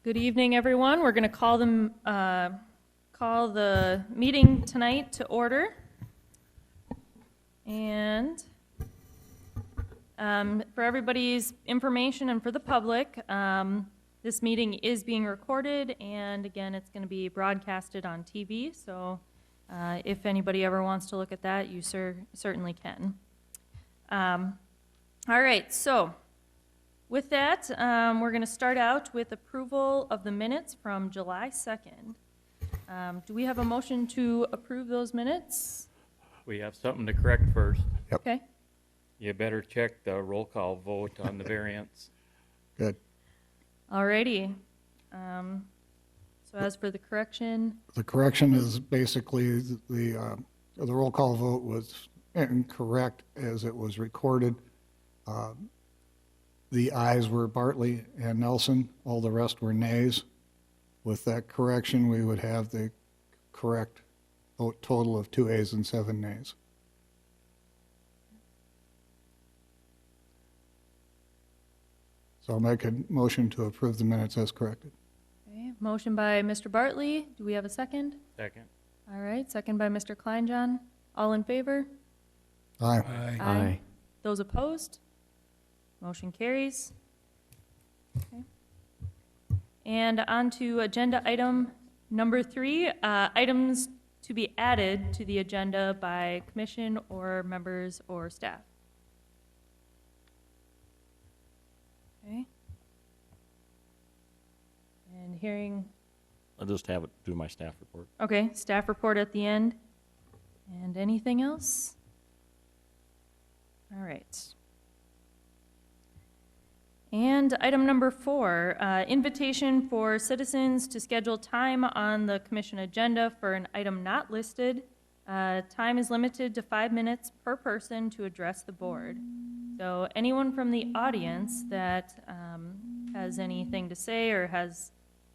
Good evening, everyone. We're going to call the meeting tonight to order. And for everybody's information and for the public, this meeting is being recorded, and again, it's going to be broadcasted on TV. So if anybody ever wants to look at that, you certainly can. All right, so with that, we're going to start out with approval of the minutes from July 2nd. Do we have a motion to approve those minutes? We have something to correct first. Yep. Okay. You better check the roll call vote on the variance. Good. All righty. So as for the correction, The correction is basically the roll call vote was incorrect as it was recorded. The ayes were Bartley and Nelson. All the rest were nays. With that correction, we would have the correct vote total of 2 ayes and 7 nays. So I'll make a motion to approve the minutes as corrected. okay. Motion by Mr. Bartley. Do we have a second? Second. All right, second by Mr. Kleinjohn. All in favor? Aye. Aye. Those opposed? Motion carries. Okay. And on to agenda item number 3, items to be added to the agenda by commission or members or staff. Okay. And hearing, I'll just have it do my staff report. okay, staff report at the end. And anything else? All right. And item number 4, invitation for citizens to schedule time on the commission agenda for an item not listed. Time is limited to 5 minutes per person to address the board. So anyone from the audience that has anything to say or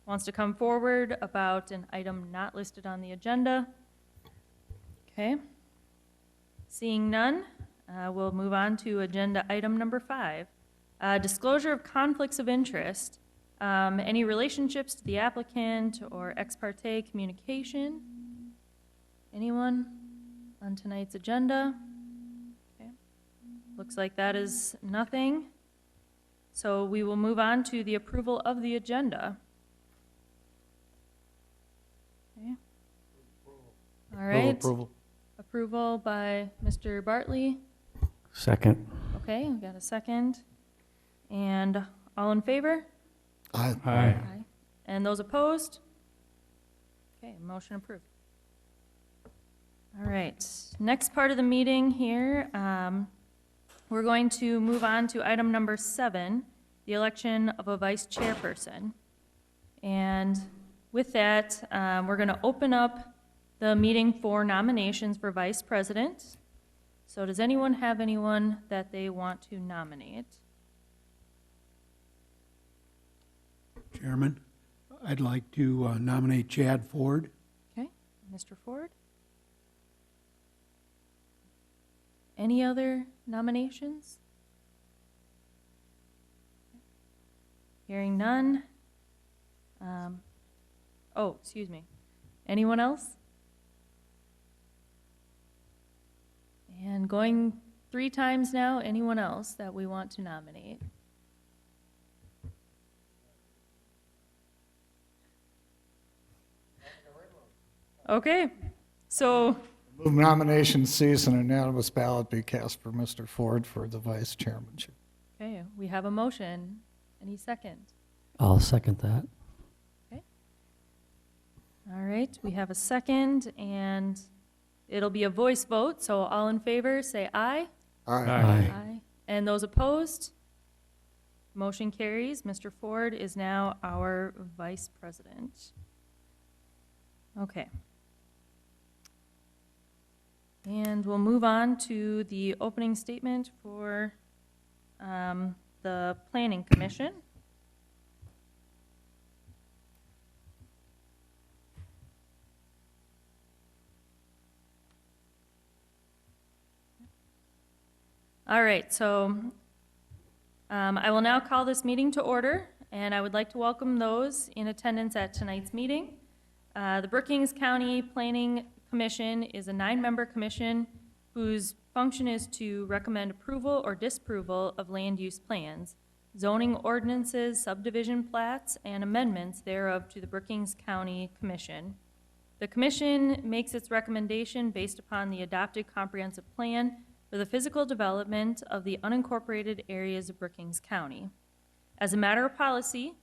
wants to come forward about an item not listed on the agenda? Okay. Seeing none, we'll move on to agenda item number 5. Disclosure of conflicts of interest, any relationships to the applicant or ex parte communication. Anyone on tonight's agenda? Okay. Looks like that is nothing. So we will move on to the approval of the agenda. Okay. All right. Approval. Approval by Mr. Bartley. Second. Okay, we got a second. And all in favor? Aye. Aye. And those opposed? Okay, motion approved. All right, next part of the meeting here, we're going to move on to item number 7, the election of a vice chairperson. And with that, we're going to open up the meeting for nominations for vice president. So does anyone have anyone that they want to nominate? Chairman, I'd like to nominate Chad Ford. Okay, Mr. Ford. Any other nominations? Hearing none. Excuse me. Anyone else? And going 3 times now, anyone else that we want to nominate? Okay, so, Move nomination cease and an unanimous ballot be cast for Mr. Ford for the vice chairmanship. okay, we have a motion. Any second? I'll second that. All right, we have a second, and it'll be a voice vote, so all in favor, say aye. Aye. Aye. And those opposed? Motion carries. Mr. Ford is now our vice president. Okay. And we'll move on to the opening statement for the Planning Commission. All right, so I will now call this meeting to order. and I would like to welcome those in attendance at tonight's meeting. The Brookings County Planning Commission is a 9-member commission whose function is to recommend approval or disapproval of land use plans, zoning ordinances, subdivision plats, and amendments thereof to the Brookings County Commission. The commission makes its recommendation based upon the adopted comprehensive plan for the physical development of the unincorporated areas of Brookings County. As a matter of policy,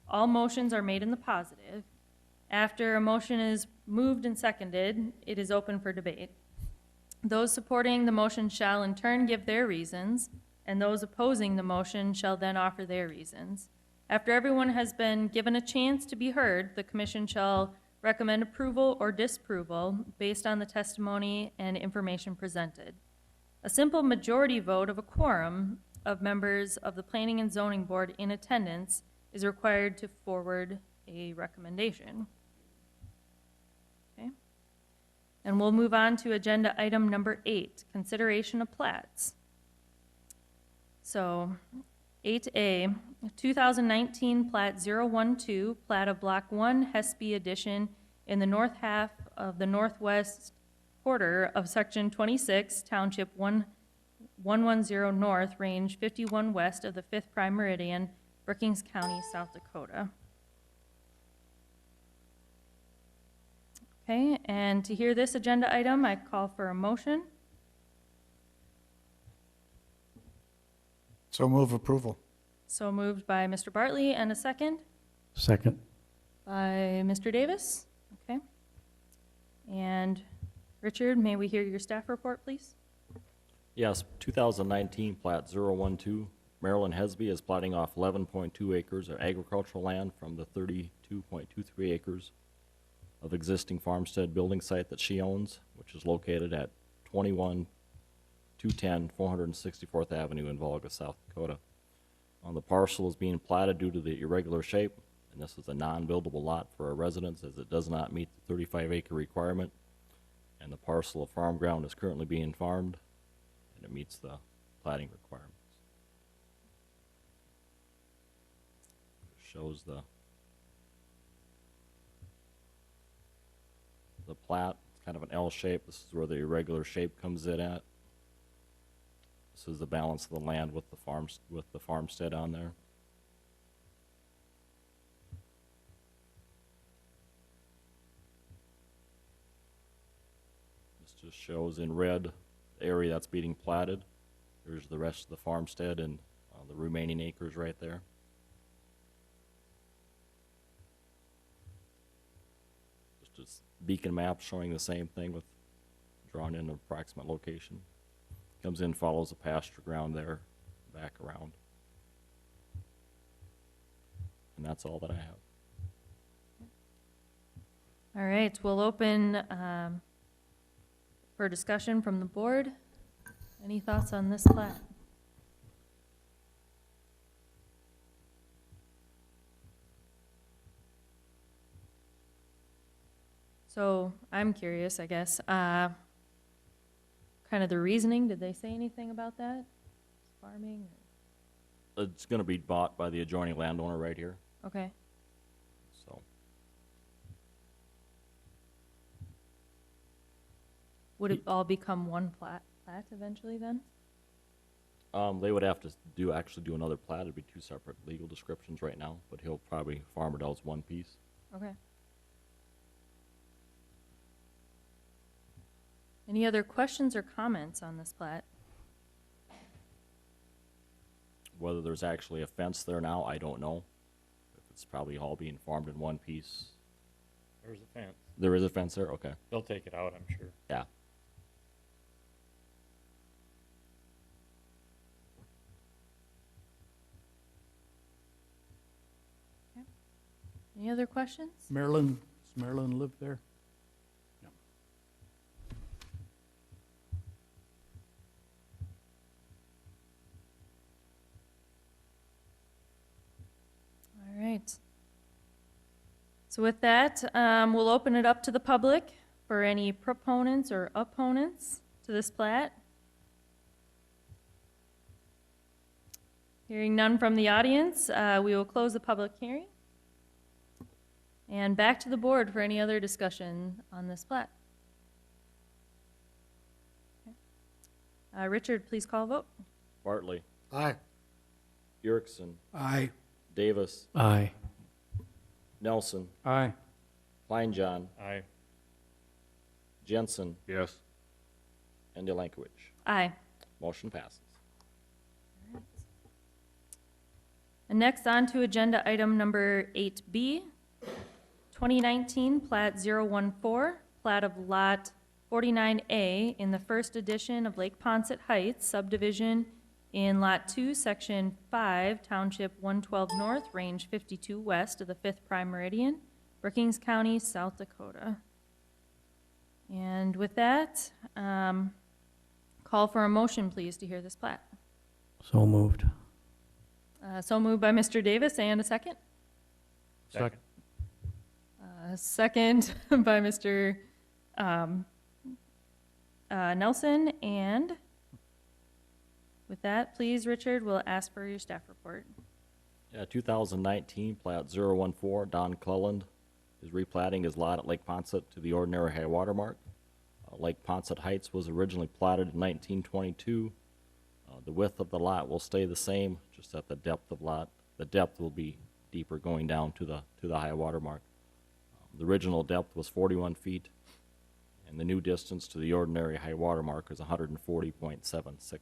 all motions are made in the positive. After a motion is moved and seconded, it is open for debate. Those supporting the motion shall in turn give their reasons, and those opposing the motion shall then offer their reasons. After everyone has been given a chance to be heard, the commission shall recommend approval or disapproval based on the testimony and information presented. A simple majority vote of a quorum of members of the Planning and Zoning Board in attendance is required to forward a recommendation. Okay. And we'll move on to agenda item number 8, consideration of plats. So 8A, 2019 Plat 012, plat of Block 1, Hespe Edition in the north half of the northwest quarter of Section 26, Township 110 North, Range 51 west of the 5th Prime Meridian, Brookings County, South Dakota. Okay, and to hear this agenda item, I call for a motion. So move approval. So moved by Mr. Bartley, and a second Second. by Mr. Davis. Okay. And Richard, may we hear your staff report, please? Yes, 2019 Plat 012, Marilyn Hesby is platting off 11.2 acres of agricultural land from the 32.23 acres of existing farmstead building site that she owns, which is located at 21210 464th Avenue in Volga, South Dakota. The parcel is being platted due to the irregular shape, and this is a non-buildable lot for a residence as it does not meet the 35-acre requirement, and the parcel of farm ground is currently being farmed, and it meets the platting requirements. It shows the plat. It's kind of an L shape. This is where the irregular shape comes in at. This is the balance of the land with the farmstead on there. This just shows in red the area that's being platted. There's the rest of the farmstead and the remaining acres right there. Just a beacon map showing the same thing with drawn in an approximate location. Comes in, follows the pasture ground there, back around. And that's all that I have. All right, we'll open for discussion from the board. Any thoughts on this plat? So I'm curious, I guess. Kind of the reasoning, did they say anything about that? Farming? It's going to be bought by the adjoining landowner right here. Okay. So Would it all become one plat eventually then? they would have to actually do another plat. It'd be two separate legal descriptions right now, but he'll probably farm it out as one piece. Okay. Any other questions or comments on this plat? Whether there's actually a fence there now, I don't know. If it's probably all being farmed in one piece. There's a fence. There is a fence there? Okay. They'll take it out, I'm sure. Yeah. Any other questions? Does Marilyn live there? All right. So with that, we'll open it up to the public for any proponents or opponents to this plat. Hearing none from the audience, we will close the public hearing. And back to the board for any other discussion on this plat. Richard, please call a vote. Bartley, Aye. Erickson, Aye. Davis, Aye. Nelson, Aye. Kleinjohn, Aye. Jensen, Yes. and Yelankowicz. Aye. Motion passes. And next on to agenda item number 8B, 2019 Plat 014, plat of Lot 49A in the first edition of Lake Poncet Heights subdivision in Lot 2, Section 5, Township 112 North, Range 52 West of the 5th Prime Meridian, Brookings County, South Dakota. And with that, call for a motion, please, to hear this plat. So moved. So moved by Mr. Davis, and a second? Second. Second by Mr. Nelson, and with that, please, Richard, we'll ask for your staff report. 2019 Plat 014, Don Cleland is replatting his lot at Lake Poncet to the ordinary high water mark. Lake Poncet Heights was originally platted in 1922. The width of the lot will stay the same, just at the depth of lot. The depth will be deeper going down to the high water mark. The original depth was 41 feet, and the new distance to the ordinary high water mark is 140.76 feet.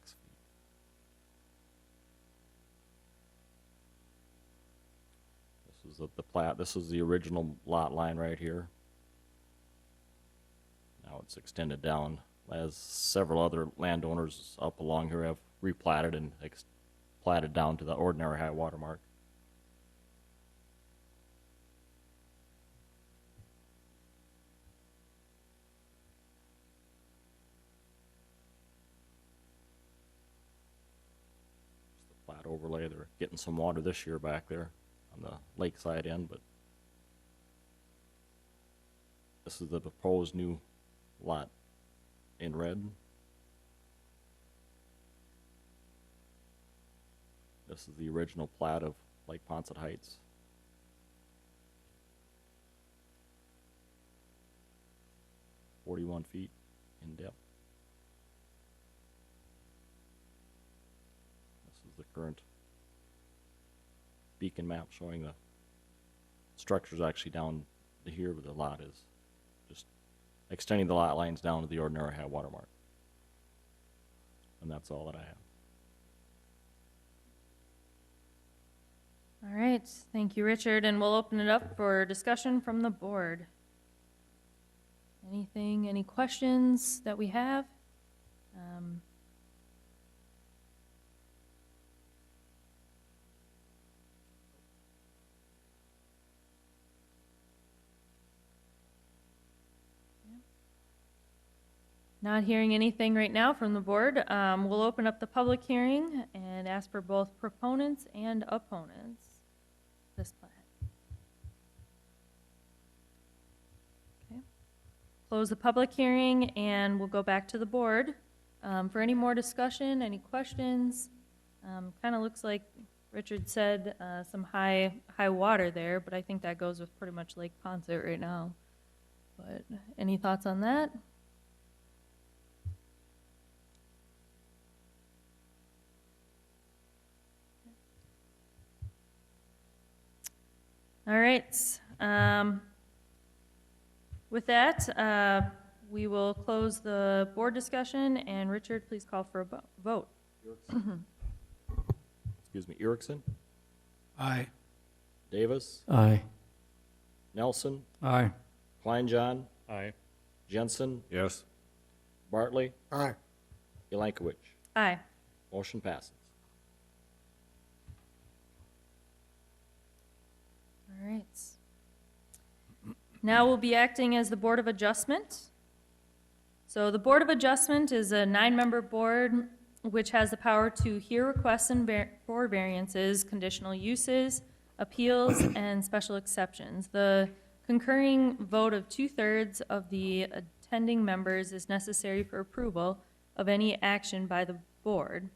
This is the plat. This is the original lot line right here. Now it's extended down, as several other landowners up along here have replatted and platted down to the ordinary high water mark. Just the plat overlay. They're getting some water this year back there on the lakeside end, but this is the proposed new lot in red. This is the original plat of Lake Poncet Heights. .41 feet in depth. This is the current beacon map showing the structures actually down to here where the lot is. Just extending the lot lines down to the ordinary high water mark. And that's all that I have. All right, thank you, Richard, and we'll open it up for discussion from the board. Anything, any questions that we have? Not hearing anything right now from the board. We'll open up the public hearing and ask for both proponents and opponents. This plat. Okay. Close the public hearing and we'll go back to the board. For any more discussion, any questions? Kind of looks like Richard said some high water there, but I think that goes with pretty much Lake Poncet right now. But any thoughts on that? All right. With that, we will close the board discussion, and Richard, please call for a vote. Excuse me, Erickson, Aye. Davis, Aye. Nelson, Aye. Kleinjohn, Aye. Jensen, Yes. Bartley, Aye. Yelankowicz. Aye. Motion passes. All right. Now we'll be acting as the Board of Adjustment. So the Board of Adjustment is a 9-member board which has the power to hear requests for variances, conditional uses, appeals, and special exceptions. The concurring vote of 2/3 of the attending members is necessary for approval of any action by the board.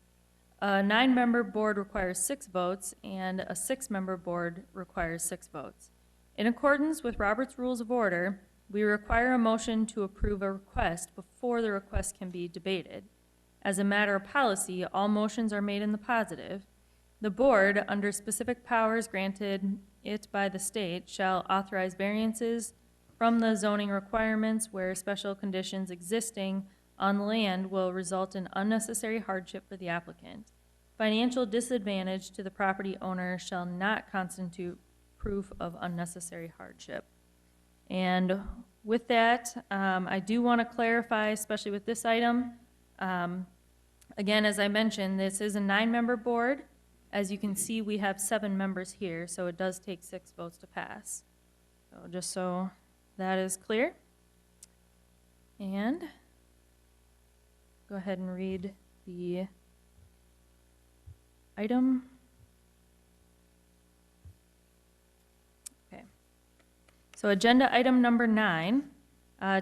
A 9-member board requires 6 votes, and a 6-member board requires 6 votes. In accordance with Robert's Rules of Order, we require a motion to approve a request before the request can be debated. As a matter of policy, all motions are made in the positive. The board, under specific powers granted it by the state, shall authorize variances from the zoning requirements where special conditions existing on the land will result in unnecessary hardship for the applicant. Financial disadvantage to the property owner shall not constitute proof of unnecessary hardship. And with that, I do want to clarify, especially with this item, again, as I mentioned, this is a 9-member board. As you can see, we have 7 members here, so it does take 6 votes to pass. So just so that is clear. And go ahead and read the item. Okay. So agenda item number 9,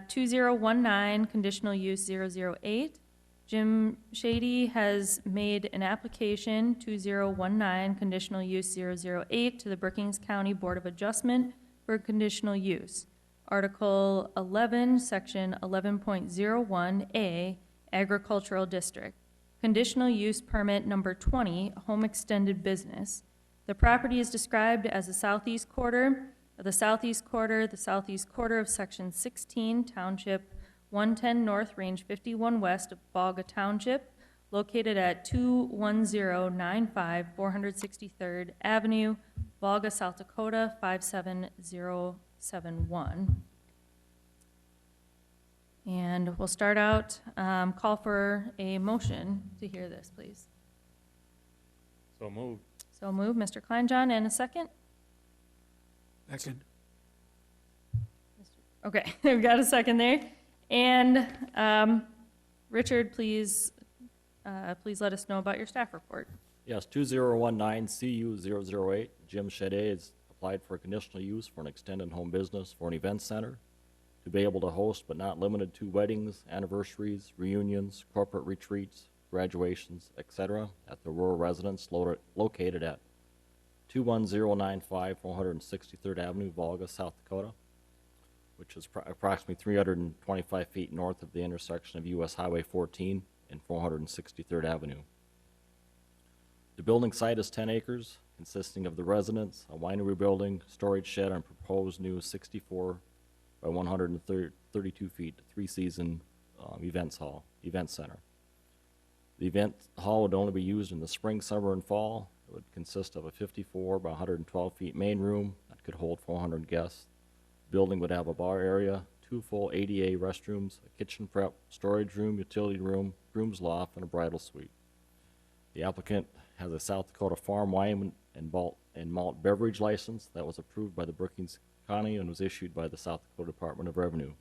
2019, conditional use 008. Jim Shady has made an application, 2019, conditional use 008, to the Brookings County Board of Adjustment for conditional use. Article 11, Section 11.01A, Agricultural District. Conditional use permit number 20, home extended business. The property is described as the southeast quarter of Section 16, Township 110 North, Range 51 West of Volga Township, located at 21095 463rd Avenue, Volga, South Dakota 57071. And we'll start out, call for a motion to hear this, please. So moved. So move, Mr. Kleinjohn, and a second? Second. Okay, we've got a second there. And Richard, please let us know about your staff report. Yes, 2019 CU 008, Jim Shade has applied for a conditional use for an extended home business for an event center to be able to host but not limited to weddings, anniversaries, reunions, corporate retreats, graduations, etc. at the rural residence located at 21095 463rd Avenue, Volga, South Dakota, which is approximately 325 feet north of the intersection of U.S. Highway 14 and 463rd Avenue. The building site is 10 acres, consisting of the residence, a winery building, storage shed, and proposed new 64 by 132 feet, 3-season event center. The event hall would only be used in the spring, summer, and fall. It would consist of a 54 by 112 feet main room that could hold 400 guests. Building would have a bar area, 2 full ADA restrooms, a kitchen prep, storage room, utility room, groom's loft, and a bridal suite. The applicant has a South Dakota farm wine and malt beverage license that was approved by the Brookings County and was issued by the South Dakota Department of Revenue,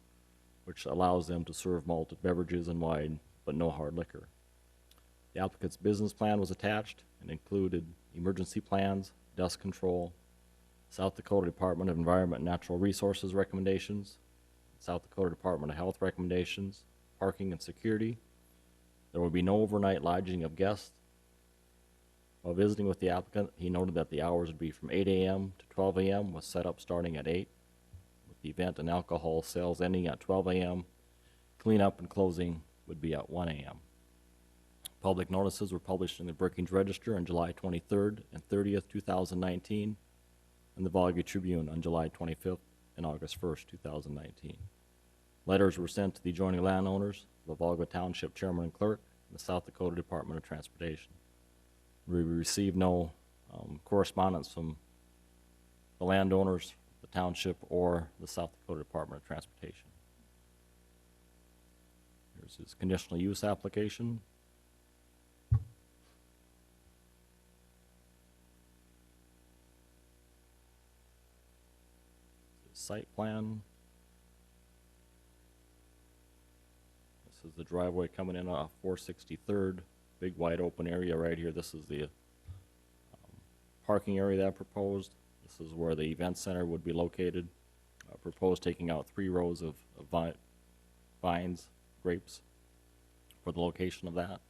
which allows them to serve malted beverages and wine, but no hard liquor. The applicant's business plan was attached and included emergency plans, dust control, South Dakota Department of Environment and Natural Resources recommendations, South Dakota Department of Health recommendations, parking and security. There will be no overnight lodging of guests. While visiting with the applicant, he noted that the hours would be from 8 a.m. to 12 a.m. with setup starting at 8, with the event and alcohol sales ending at 12 a.m. Cleanup and closing would be at 1 a.m. Public notices were published in the Brookings Register on July 23rd and 30th, 2019, and the Volga Tribune on July 25th and August 1st, 2019. Letters were sent to the adjoining landowners, the Volga Township Chairman and Clerk, and the South Dakota Department of Transportation. We received no correspondence from the landowners, the township, or the South Dakota Department of Transportation. Here's his conditional use application. Site plan. This is the driveway coming in off 463rd, big wide open area right here. This is the parking area that I proposed. This is where the event center would be located. Proposed taking out 3 rows of vines, grapes, for the location of that.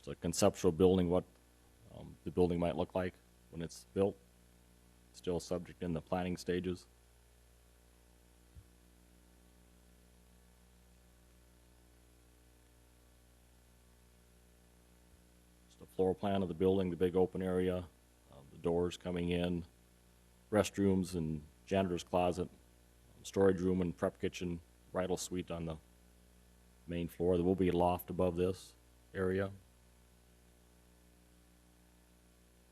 just a conceptual building, what the building might look like when it's built. Still subject in the planning stages. Just a floor plan of the building, the big open area, the doors coming in, restrooms and janitor's closet, storage room and prep kitchen, bridal suite on the main floor. There will be a loft above this area,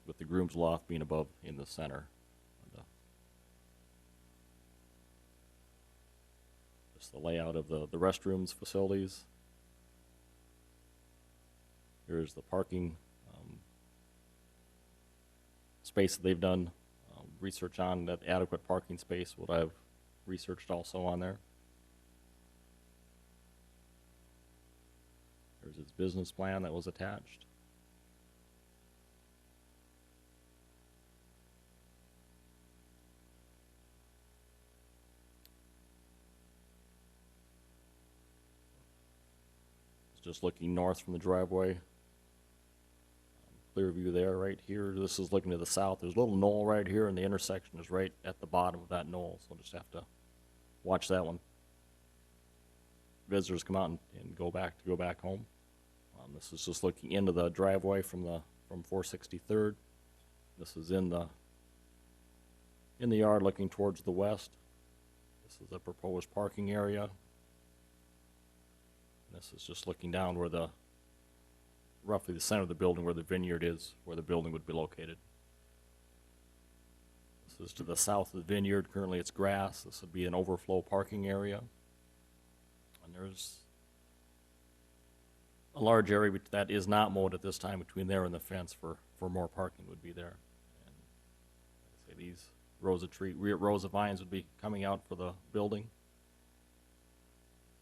with the groom's loft being above in the center. Just the layout of the restrooms facilities. Here's the parking space that they've done research on, that adequate parking space, what I've researched also on there. There's his business plan that was attached. It's just looking north from the driveway. Clear view there, right here. This is looking to the south. There's a little knoll right here, and the intersection is right at the bottom of that knoll, so we'll just have to watch that one. Visitors come out and go back home. This is just looking into the driveway from 463rd. This is in the yard looking towards the west. This is a proposed parking area. This is just looking down where roughly the center of the building where the Vineyard is, where the building would be located. This is to the south of the Vineyard. Currently it's grass. This would be an overflow parking area. And there's a large area that is not mowed at this time between there and the fence for more parking would be there. And like I say, these rows of vines would be coming out for the building.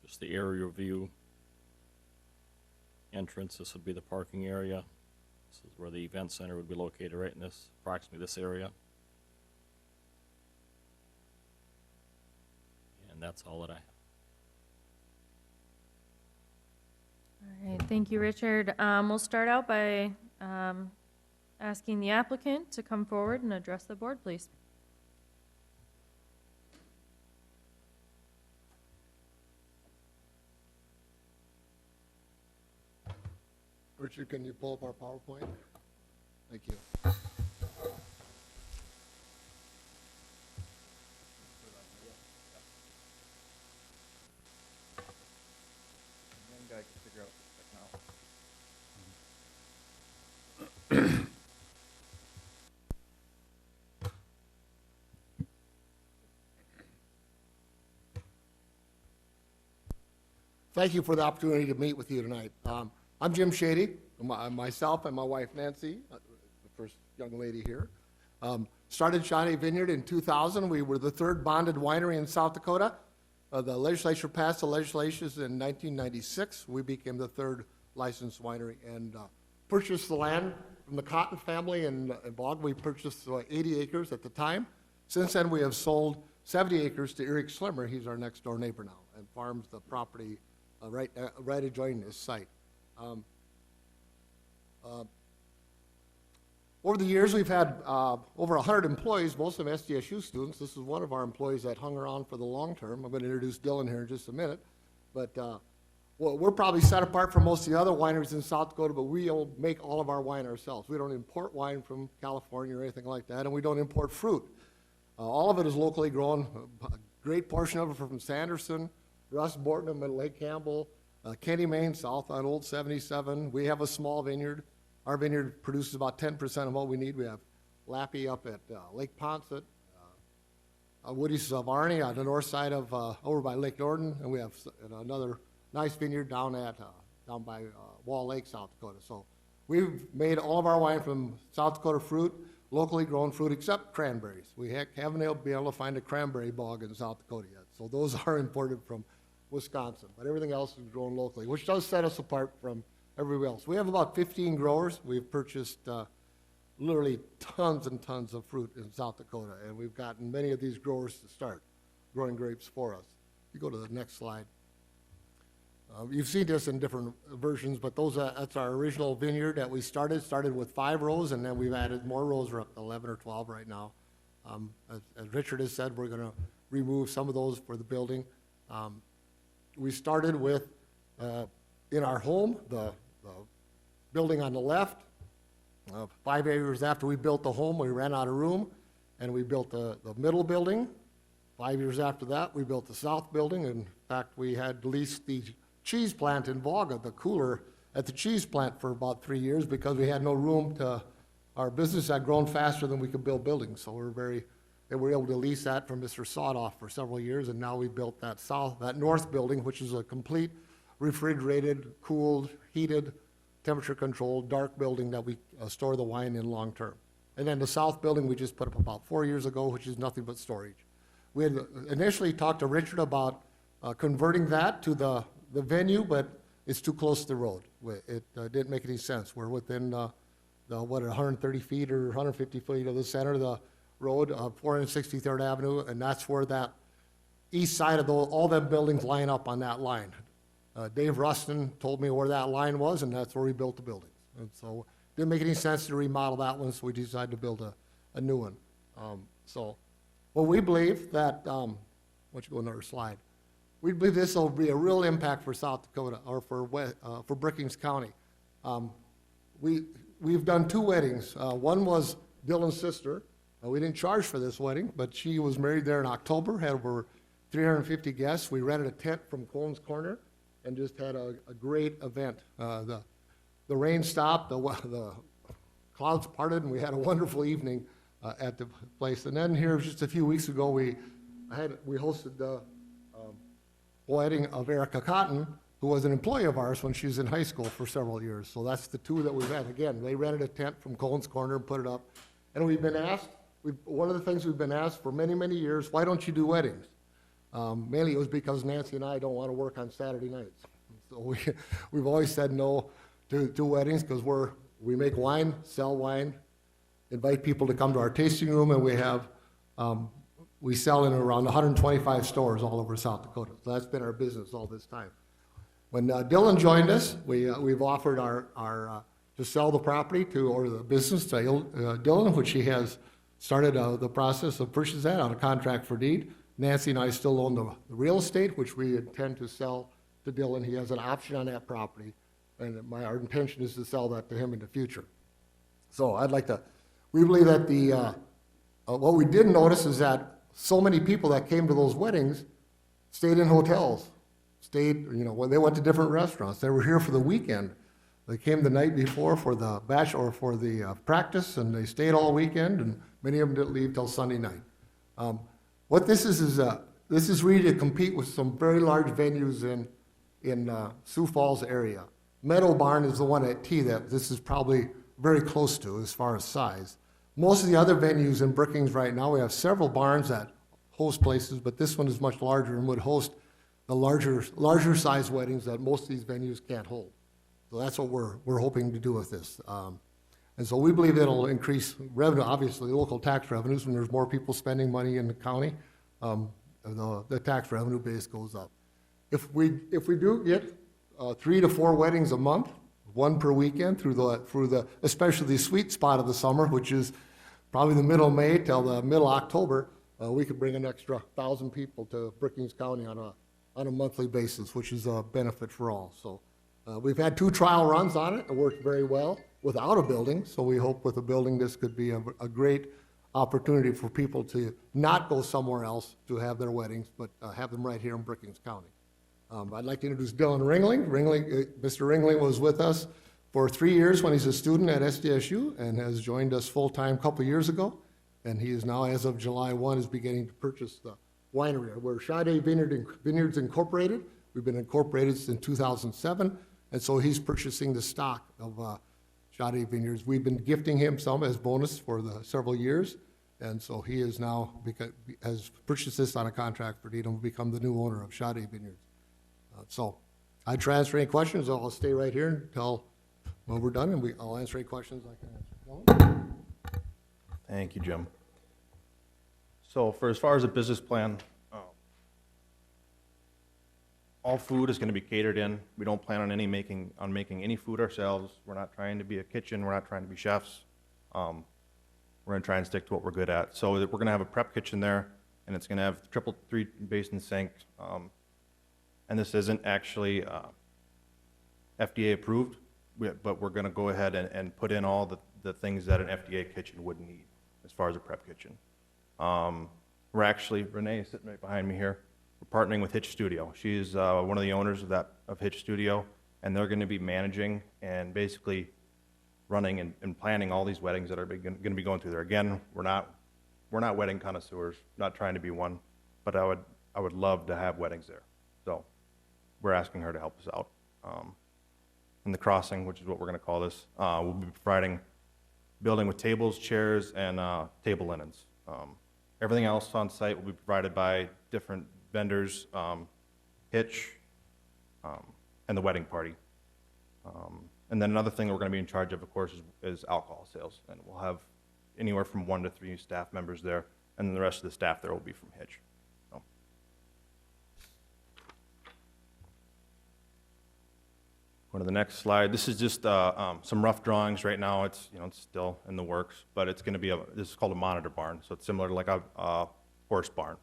Just the aerial view. Entrance, this would be the parking area. This is where the event center would be located, right in approximately this area. And that's all that I have. All right, thank you, Richard. We'll start out by asking the applicant to come forward and address the board, please. Richard, can you pull up our PowerPoint? Thank you. Thank you for the opportunity to meet with you tonight. I'm Jim Shady. Myself and my wife Nancy, the first young lady here, started Shawnee Vineyard in 2000. We were the third bonded winery in South Dakota. The legislature passed the legislations in 1996. We became the third licensed winery and purchased the land from the Cotton family in Bog. We purchased 80 acres at the time. Since then, we have sold 70 acres to Eric Slimmer. He's our next door neighbor now and farms the property right adjoining this site. Over the years, we've had over 100 employees, most of them SDSU students. This is one of our employees that hung around for the long term. I'm going to introduce Dylan here in just a minute. But well, we're probably set apart from most of the other wineries in South Dakota, but we make all of our wine ourselves. We don't import wine from California or anything like that, and we don't import fruit. All of it is locally grown. A great portion of it from Sanderson, Russ Bortnam at Lake Campbell, Kenny, Maine, south on Old 77. We have a small vineyard. Our vineyard produces about 10% of what we need. We have Lappy up at Lake Poncet, Woody's Varney on the north side of over by Lake Norden, and we have another nice vineyard down by Wall Lake, South Dakota. So we've made all of our wine from South Dakota fruit, locally grown fruit, except cranberries. We haven't been able to find a cranberry bog in South Dakota yet. So those are imported from Wisconsin, but everything else is grown locally, which does set us apart from everywhere else. We have about 15 growers. We've purchased literally tons and tons of fruit in South Dakota, and we've gotten many of these growers to start growing grapes for us. You go to the next slide. You've seen this in different versions, but that's our original vineyard that we started with 5 rows, and then we've added more rows. We're up to 11 or 12 right now. As Richard has said, we're going to remove some of those for the building. We started with, in our home, the building on the left. 5 years after we built the home, we ran out of room, and we built the middle building. 5 years after that, we built the south building. In fact, we had leased the cheese plant in Volga, the cooler at the cheese plant, for about 3 years because we had no room to, our business had grown faster than we could build buildings. So they were able to lease that from Mr. Sawdoff for several years, and now we built that north building, which is a complete refrigerated, cooled, heated, temperature-controlled, dark building that we store the wine in long-term. And then the south building we just put up about 4 years ago, which is nothing but storage. We had initially talked to Richard about converting that to the venue, but it's too close to the road. It didn't make any sense. We're within 130 feet or 150 feet of the center of the road, 463rd Avenue, and that's where that east side of all them buildings line up on that line. Dave Rustin told me where that line was, and that's where we built the buildings. And so it didn't make any sense to remodel that one, so we decided to build a new one. Well, we believe that, why don't you go another slide? We believe this will be a real impact for South Dakota, or for Brookings County. We've done 2 weddings. One was Dylan's sister. We didn't charge for this wedding, but she was married there in October, had over 350 guests. We rented a tent from Cole's Corner and just had a great event. The rain stopped, the clouds parted, and we had a wonderful evening at the place. And then here, just a few weeks ago, we hosted the wedding of Erica Cotton, who was an employee of ours when she was in high school for several years. So that's the 2 that we've had. Again, they rented a tent from Cole's Corner and put it up. And we've been asked, one of the things we've been asked for many, many years, why don't you do weddings? Mainly it was because Nancy and I don't want to work on Saturday nights. So we've always said no to weddings because we make wine, sell wine, invite people to come to our tasting room, and we sell in around 125 stores all over South Dakota. So that's been our business all this time. When Dylan joined us, we've offered to sell the property or the business to Dylan, which he has started the process of purchasing that on a contract for deed. Nancy and I still own the real estate, which we intend to sell to Dylan. He has an option on that property, and our intention is to sell that to him in the future. So we believe that what we did notice is that so many people that came to those weddings stayed in hotels, when they went to different restaurants. They were here for the weekend. They came the night before for the bachelor or for the practice, and they stayed all weekend, and many of them didn't leave till Sunday night. What this is this is really to compete with some very large venues in Sioux Falls area. Meadow Barn is the one at T that this is probably very close to as far as size. Most of the other venues in Brookings right now, we have several barns that host places, but this one is much larger and would host the larger size weddings that most of these venues can't hold. So that's what we're hoping to do with this. And so we believe it'll increase revenue, obviously local tax revenues. When there's more people spending money in the county, the tax revenue base goes up. If we do get 3 to 4 weddings a month, 1 per weekend through the especially the sweet spot of the summer, which is probably the middle of May till the middle of October, we could bring an extra 1,000 people to Brookings County on a monthly basis, which is a benefit for all. So we've had 2 trial runs on it. It worked very well without a building. So we hope with a building this could be a great opportunity for people to not go somewhere else to have their weddings, but have them right here in Brookings County. I'd like to introduce Dylan Ringling. Mr. Ringling was with us for 3 years when he's a student at SDSU and has joined us full-time a couple years ago. And he is now, as of July 1, is beginning to purchase the winery. We're Sade Vineyards Incorporated. We've been incorporated since 2007, and so he's purchasing the stock of Sade Vineyards. We've been gifting him some as bonus for the several years, and so he is now has purchased this on a contract for deed and will become the new owner of Sade Vineyards. So I transfer any questions. I'll stay right here until when we're done, and I'll answer any questions I can answer. Thank you, Jim. So for as far as a business plan, All food is going to be catered in. We don't plan on making any food ourselves. We're not trying to be a kitchen. We're not trying to be chefs. We're going to try and stick to what we're good at. So we're going to have a prep kitchen there, and it's going to have triple 3-basin sink. And this isn't actually FDA approved, but we're going to go ahead and put in all the things that an FDA kitchen would need as far as a prep kitchen. We're actually, Renee is sitting right behind me here. We're partnering with Hitch Studio. She's one of the owners of Hitch Studio, and they're going to be managing and basically running and planning all these weddings that are going to be going through there. Again, we're not wedding connoisseurs, not trying to be one, but I would love to have weddings there. So we're asking her to help us out. In the crossing, which is what we're going to call this, we'll be providing building with tables, chairs, and table linens. Everything else on site will be provided by different vendors, Hitch, and the wedding party. And then another thing that we're going to be in charge of course, is alcohol sales. And we'll have anywhere from 1 to 3 staff members there, and then the rest of the staff there will be from Hitch. So. Go to the next slide. This is just some rough drawings right now. It's still in the works, but it's going to be this is called a monitor barn, so it's similar to like a horse barn.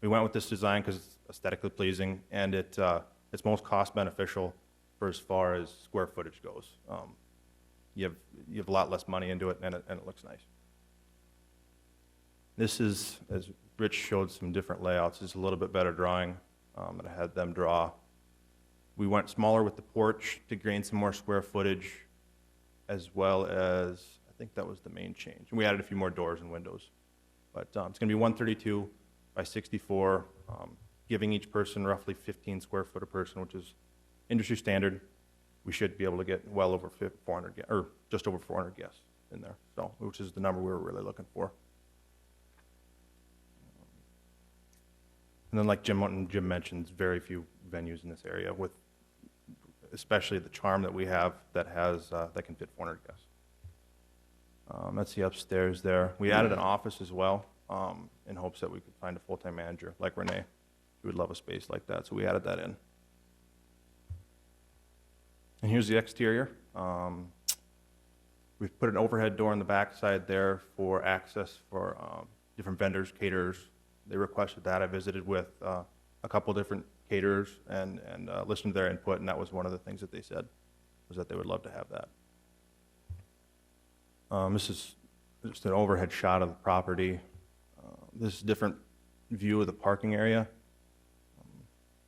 We went with this design because it's aesthetically pleasing, and it's most cost beneficial for as far as square footage goes. You have a lot less money into it, and it looks nice. This is, as Rich showed some different layouts, this is a little bit better drawing that I had them draw. We went smaller with the porch to gain some more square footage, as well as, I think that was the main change. And we added a few more doors and windows. But it's going to be 132 by 64, giving each person roughly 15 square foot a person, which is industry standard. We should be able to get well over 400, or just over 400 guests in there, so which is the number we were really looking for. And then, like Jim mentioned, very few venues in this area, with especially the charm that we have that has that can fit 400 guests. That's the upstairs there. We added an office as well, in hopes that we could find a full-time manager like Renee. She would love a space like that, so we added that in. And here's the exterior. We've put an overhead door on the back side there for access for different vendors, caterers. They requested that. I visited with a couple different caterers and listened to their input, and that was one of the things that they said, was that they would love to have that. This is just an overhead shot of the property. This is a different view of the parking area.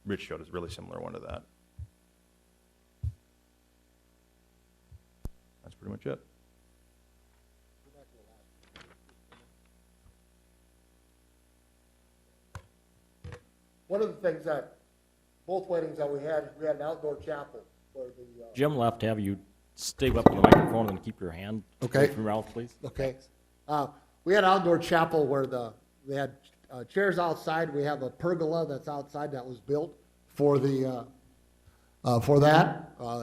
Rich showed us a really similar one to that. That's pretty much it. One of the things that, both weddings that we had an outdoor chapel where the... Jim left. Have you stay up to the microphone and keep your hand Okay. away from your mouth, please? Okay. We had an outdoor chapel where they had chairs outside. We have a pergola that's outside that was built for that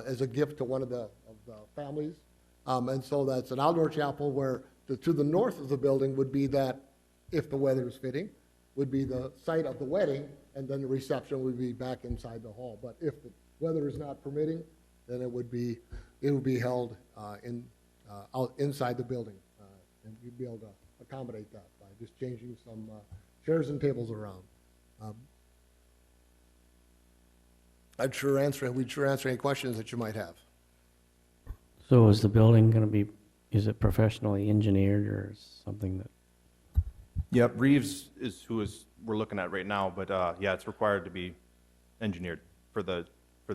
as a gift to one of the families. And so that's an outdoor chapel where to the north of the building would be that, if the weather is fitting, would be the site of the wedding, and then the reception would be back inside the hall. But if the weather is not permitting, then it would be held out inside the building, and you'd be able to accommodate that by just changing some chairs and tables around. we'd sure answer any questions that you might have. So is the building going to be, is it professionally engineered or something that? Yep, Reeves is who we're looking at right now, but yeah, it's required to be engineered for the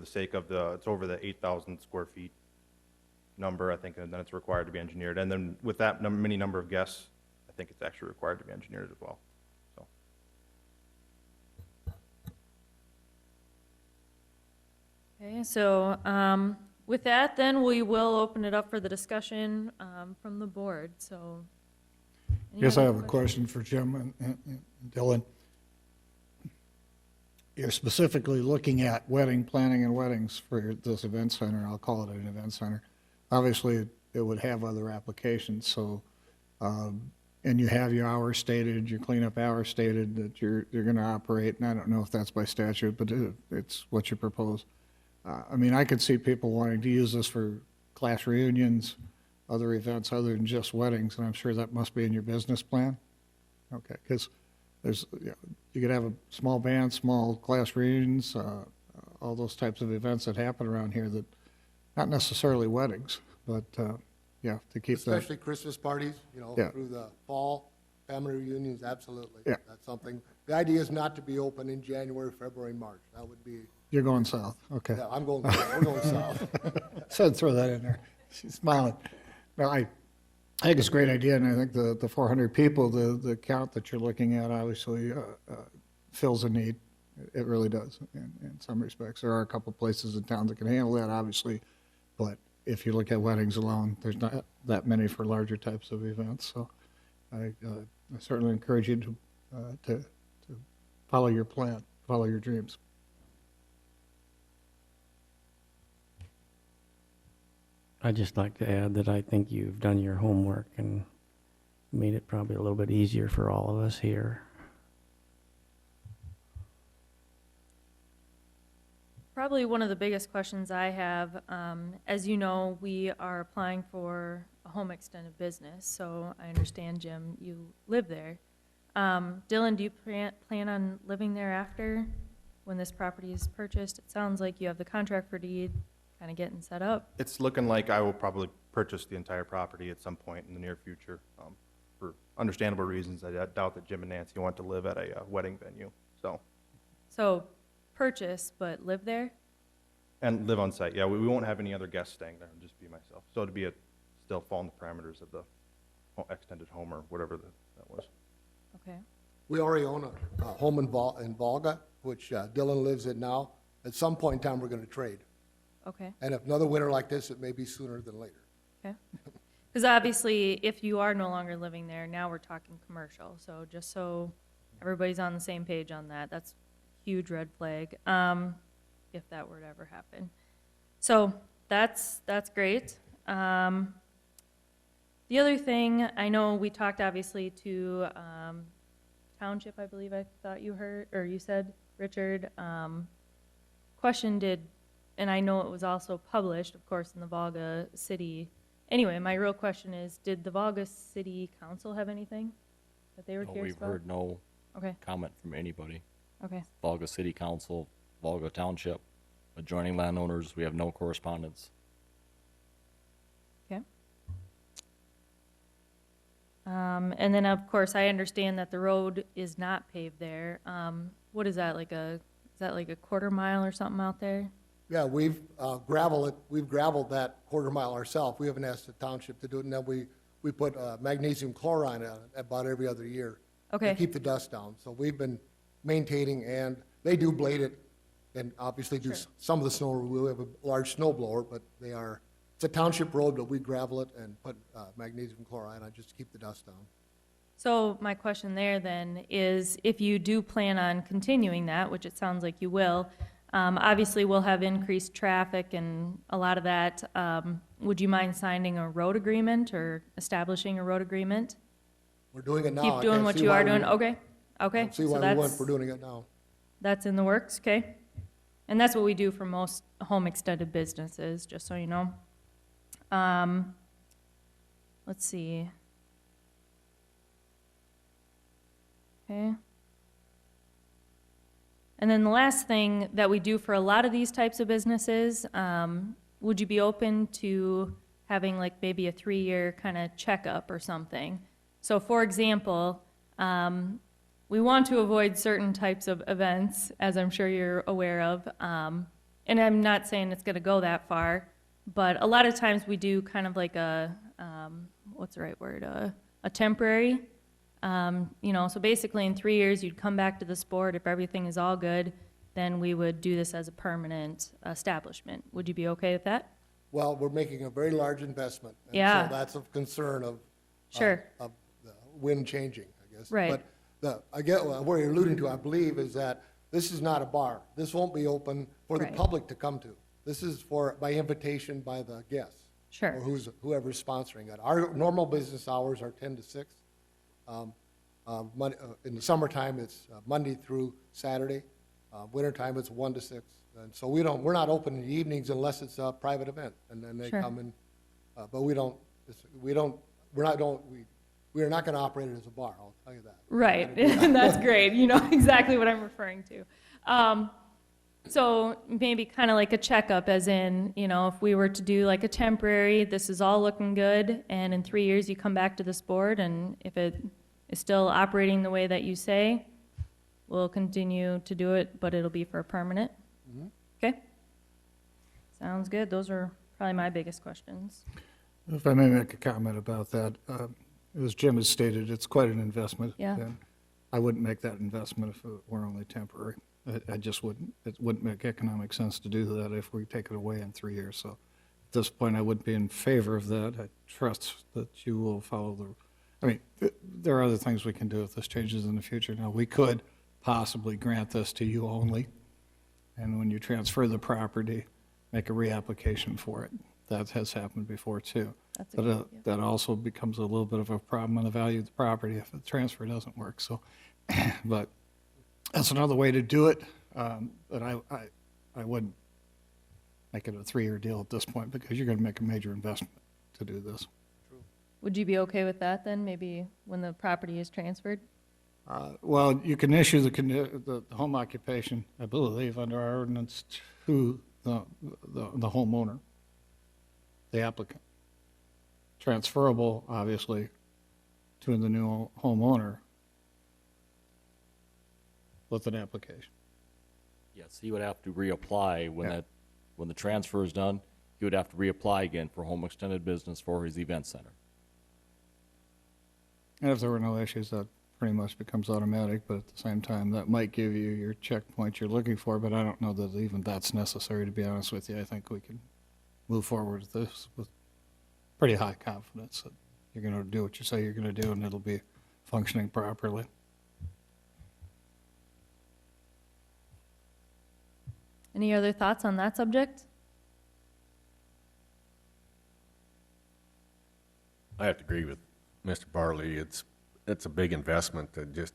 sake of it's over the 8,000 square feet number, I think, and then it's required to be engineered. And then with that many number of guests, I think it's actually required to be engineered as well. So. Okay, so with that, then we will open it up for the discussion from the board. So, Yes, I have a question for Jim and Dylan. You're specifically looking at wedding planning and weddings for this event center. I'll call it an event center. Obviously, it would have other applications. So and you have your hours stated, your cleanup hours stated that you're going to operate, and I don't know if that's by statute, but it's what you propose. I mean, I could see people wanting to use this for class reunions, other events other than just weddings, and I'm sure that must be in your business plan. Okay, because there's, you could have a small band, small class reunions, all those types of events that happen around here that, not necessarily weddings, but, yeah, to keep that. Especially Christmas parties, Yeah. through the fall, family reunions, absolutely. Yeah. That's something, the idea is not to be open in January, February, March. That would be, You're going south, okay. yeah, we're going south. So I'd throw that in there. She's smiling. No, I think it's a great idea, and I think the 400 people, the count that you're looking at obviously fills a need. It really does, in some respects. There are a couple places in town that can handle that, obviously, but if you look at weddings alone, there's not that many for larger types of events. So I certainly encourage you to follow your plan, follow your dreams. I'd just like to add that I think you've done your homework and made it probably a little bit easier for all of us here. Probably one of the biggest questions I have, as you know, we are applying for a home extended business, so I understand, Jim, you live there. Dylan, do you plan on living there after, when this property is purchased? It sounds like you have the contract for deed kind of getting set up. It's looking like I will probably purchase the entire property at some point in the near future. For understandable reasons, I doubt that Jim and Nancy want to live at a wedding venue, So purchase, but live there? and live on site. Yeah, we won't have any other guests staying there, it'll just be myself. So it'd be still fall in the parameters of the extended home or whatever that was. Okay. We already own a home in Volga, which Dylan lives in now. At some point in time, we're going to trade. Okay. And if another winter like this, it may be sooner than later. Okay. Because obviously, if you are no longer living there, now we're talking commercial. So just so everybody's on the same page on that, that's a huge red flag, if that were to ever happen. So that's great. The other thing, I know we talked obviously to Township, I believe I thought you heard, or you said, Richard. Question did, and I know it was also published, of course, in the Volga City. Anyway, my real question is, did the Volga City Council have anything that they were No, curious we've about? heard no Okay, comment from anybody. okay, Volga City Council, Volga Township, adjoining landowners, we have no correspondence. okay. And then, of course, I understand that the road is not paved there. What is that, is that like a quarter mile or something out there? Yeah, we've gravelled that quarter mile ourselves. We haven't asked the township to do it, and then we put magnesium chloride on it about every other year. Okay. To keep the dust down. So we've been maintaining, and they do blade it, and obviously do some of the snow. We have a large snow blower, but it's a township road, but we gravel it and put magnesium chloride on just to keep the dust down. So my question there then is, if you do plan on continuing that, which it sounds like you will, obviously we'll have increased traffic and a lot of that. Would you mind signing a road agreement or establishing a road agreement? We're doing it now. Keep I doing can't what see you why are we- doing, okay, okay. Can't see So why we're doing it now. that's in the works, okay? And that's what we do for most home extended businesses, just so you know. Let's see. Okay. And then the last thing that we do for a lot of these types of businesses, would you be open to having like maybe a 3-year kind of checkup or something? So for example, we want to avoid certain types of events, as I'm sure you're aware of. And I'm not saying it's going to go that far, but a lot of times we do kind of like a, what's the right word, a temporary. So basically in 3 years, you'd come back to the sport. If everything is all good, then we would do this as a permanent establishment. Would you be okay with that? Well, we're making a very large investment. and Yeah. So that's of concern of. Sure. Of the wind changing, I guess. Right. But I get, where you're alluding to, I believe, is that this is not a bar. This won't be open for the Right. public to come to. This is by invitation by the guests. Sure. Or whoever's sponsoring it. Our normal business hours are 10 to 6. In the summertime, it's Monday through Saturday. Wintertime, it's 1 to 6. And so we're not open in the evenings unless it's a private event. And then they Sure. come in, but we are not going to operate it as a bar, I'll tell you that. Right, and that's great. You know exactly what I'm referring to. So maybe kind of like a checkup, as in, you know, if we were to do like a temporary, this is all looking good, and in 3 years you come back to this board, and if it is still operating the way that you say, we'll continue to do it, but it'll be for a permanent. Okay? Sounds good. Those are probably my biggest questions. If I may make a comment about that, as Jim has stated, it's quite an investment. Yeah. And I wouldn't make that investment if it were only temporary. I just wouldn't. It wouldn't make economic sense to do that if we take it away in 3 years. So at this point, I wouldn't be in favor of that. I trust that you will follow the, I mean, there are other things we can do if this changes in the future. Now, we could possibly grant this to you only, and when you transfer the property, make a reapplication for it. That has happened before, too. That's a But good idea. that also becomes a little bit of a problem on the value of the property if the transfer doesn't work. So, but that's another way to do it. But I wouldn't make it a 3-year deal at this point because you're going to make a major investment to do this. Would you be okay with that then, maybe when the property is transferred? Well, you can issue the home occupation, I believe, under our ordinance to the homeowner, the applicant. Transferable, obviously, to the new homeowner with an application. Yes, he would have to reapply when Yeah. when the transfer is done. He would have to reapply again for home extended business for his event center. And if there were no issues, that pretty much becomes automatic, but at the same time, that might give you your checkpoint you're looking for, but I don't know that even that's necessary, to be honest with you. I think we can move forward with this with pretty high confidence that you're going to do what you say you're going to do, and it'll be functioning properly. Any other thoughts on that subject? I have to agree with Mr. Barley. It's a big investment to just,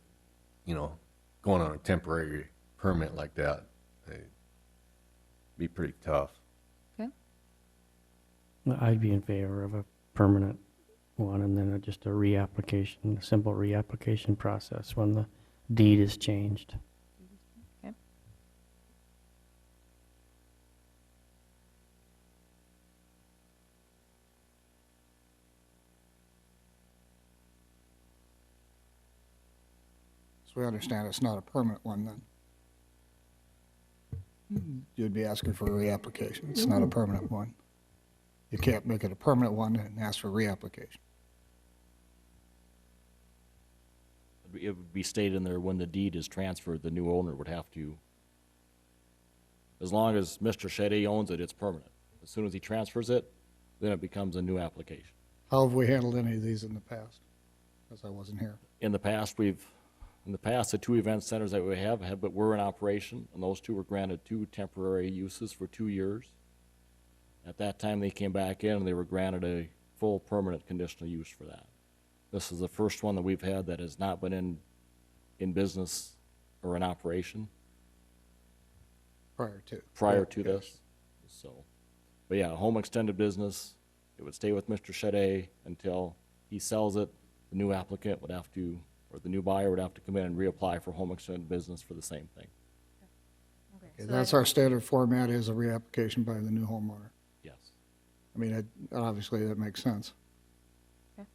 going on a temporary permit like that. It'd be pretty tough. Okay. I'd be in favor of a permanent one and then just a reapplication, a simple reapplication process when the deed is changed. Okay. So we understand it's not a permanent one, then? You'd be asking for a reapplication. It's not a permanent one. You can't make it a permanent one and ask for reapplication. It would be stated in there when the deed is transferred, the new owner would have to, as long as Mr. Sheddy owns it, it's permanent. As soon as he transfers it, then it becomes a new application. How have we handled any of these in the past? Because I wasn't here. In the past, the 2 event centers that we have had, but were in operation, and those 2 were granted 2 temporary uses for 2 years. At that time, they came back in and they were granted a full permanent conditional use for that. This is the first one that we've had that has not been in business or in operation Prior to. prior to this. So, but yeah, home extended business, it would stay with Mr. Shedé until he sells it. The new applicant would have to, or the new buyer would have to come in and reapply for home extended business for the same thing. Okay, that's our standard format, is a reapplication by the new homeowner. Yes. I mean, obviously, that makes sense. Okay.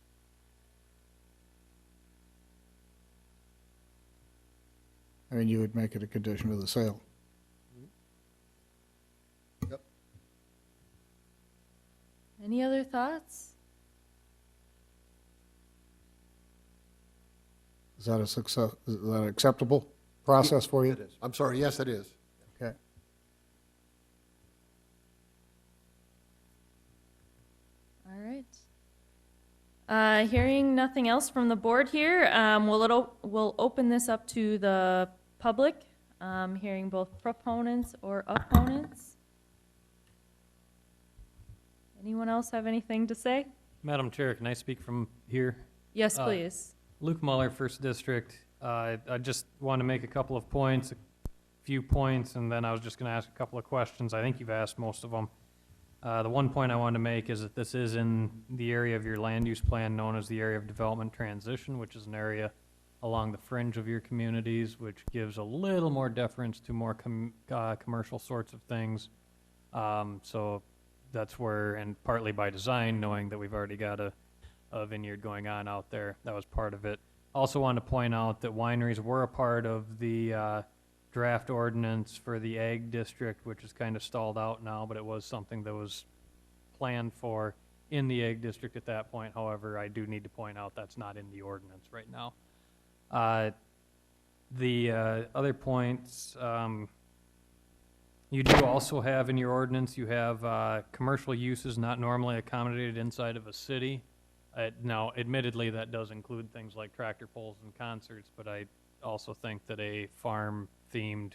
I mean, you would make it a condition of the sale. Yep. Any other thoughts? Is that a success, is that an acceptable process for you? It is. I'm sorry, yes, it is. Okay. All right. Hearing nothing else from the board here, we'll open this up to the public, hearing both proponents or opponents. Anyone else have anything to say? Madam Chair, can I speak from here? Yes, please. Luke Muller, First District. I just want to make a couple of points, a few points, and then I was just going to ask a couple of questions. I think you've asked most of them. The one point I wanted to make is that this is in the area of your land use plan known as the area of development transition, which is an area along the fringe of your communities, which gives a little more deference to more commercial sorts of things. So that's where, and partly by design, knowing that we've already got a vineyard going on out there, that was part of it. Also wanted to point out that wineries were a part of the draft ordinance for the ag district, which is kind of stalled out now, but it was something that was planned for in the ag district at that point. However, I do need to point out that's not in the ordinance right now. The other points, you do also have in your ordinance, you have commercial uses not normally accommodated inside of a city. Now, admittedly, that does include things like tractor pulls and concerts, but I also think that a farm-themed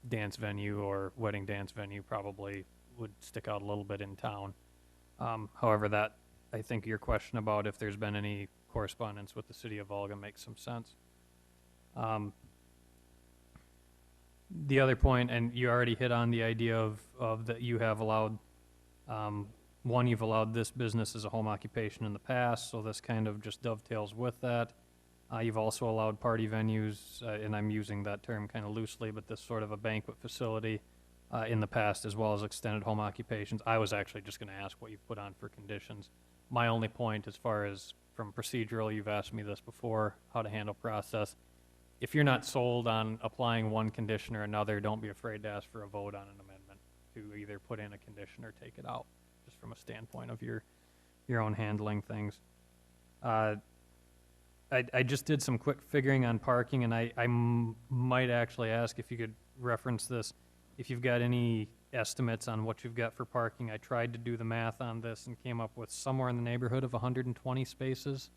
dance venue or wedding dance venue probably would stick out a little bit in town. However, that, I think your question about if there's been any correspondence with the city of Volga makes some sense. The other point, and you already hit on the idea of that you have allowed, one, you've allowed this business as a home occupation in the past, so this kind of just dovetails with that. You've also allowed party venues, and I'm using that term kind of loosely, but this sort of a banquet facility in the past, as well as extended home occupations. I was actually just going to ask what you've put on for conditions. My only point, as far as from procedural, you've asked me this before, how to handle process. If you're not sold on applying one condition or another, don't be afraid to ask for a vote on an amendment to either put in a condition or take it out, just from a standpoint of your own handling things. I just did some quick figuring on parking, and I might actually ask if you could reference this, if you've got any estimates on what you've got for parking. I tried to do the math on this and came up with somewhere in the neighborhood of 120 spaces,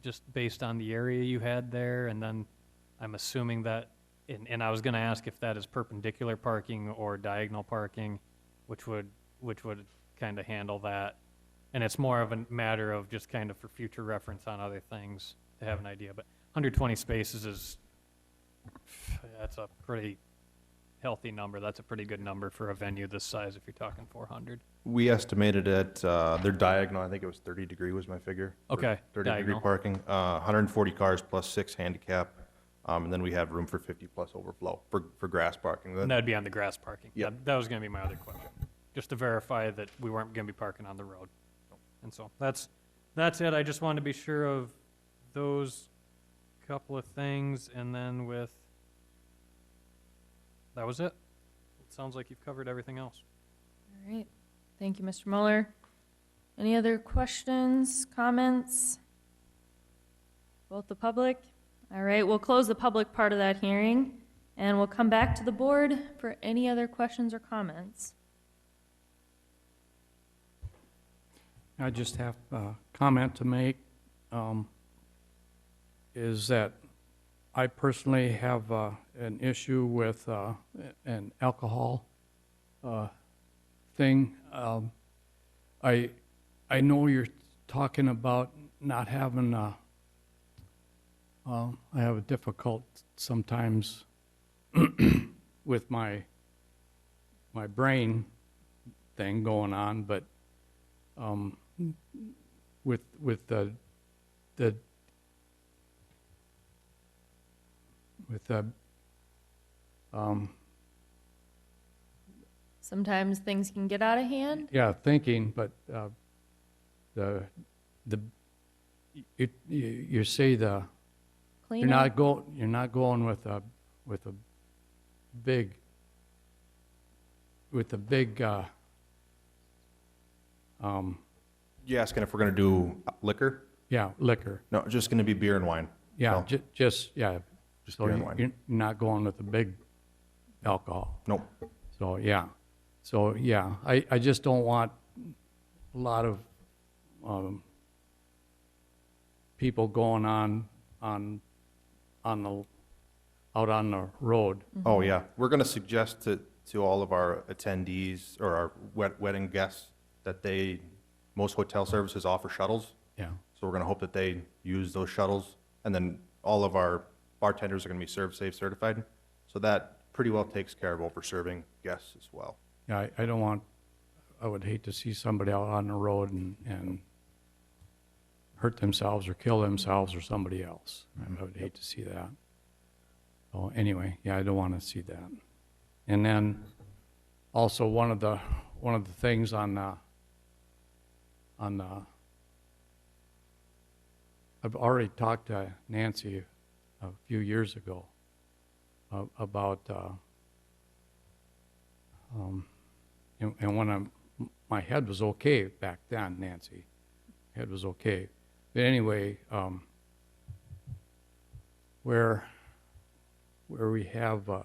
just based on the area you had there, and then I'm assuming that, and I was going to ask if that is perpendicular parking or diagonal parking, which would kind of handle that. And it's more of a matter of just kind of for future reference on other things to have an idea. But 120 spaces that's a pretty healthy number. That's a pretty good number for a venue this size if you're talking 400. We estimated at their diagonal, I think it was 30 degree was my figure. Okay, 30 diagonal. degree parking, 140 cars plus 6 handicap, and then we have room for 50 plus overflow for grass parking. And that'd be on the grass parking. Yep. That was going to be my other question, just to verify that we weren't going to be parking on the road. And so that's it. I just wanted to be sure of those couple of things, and then that was it. It sounds like you've covered everything else. All right. Thank you, Mr. Mueller. Any other questions, comments? Both the public? All right, we'll close the public part of that hearing, and we'll come back to the board for any other questions or comments. I just have a comment to make, is that I personally have an issue with an alcohol thing. I know you're talking about not having I have a difficult sometimes with my brain thing going on, but with the Sometimes things can get out of hand. yeah, thinking, but you say you're Clean not up. going with a big You asking if we're going to do liquor? yeah, liquor. No, just going to be beer and wine. Yeah, No. just Just so beer and wine. you're not going with the big alcohol. Nope. So yeah, I just don't want a lot of people going out on the road. Oh, yeah. We're going to suggest to all of our attendees or our wedding guests that most hotel services offer shuttles. Yeah. So we're gonna hope that they use those shuttles, and then all of our bartenders are gonna be Serve Safe certified. So that pretty well takes care of over-serving guests as well. Yeah, I don't want, I would hate to see somebody out on the road and hurt themselves or kill themselves or somebody else. I would hate to see that. So anyway, yeah, I don't want to see that. And then also one of the things on I've already talked to Nancy a few years ago about and when my head was okay back then, Nancy, head was okay. But anyway, where we have a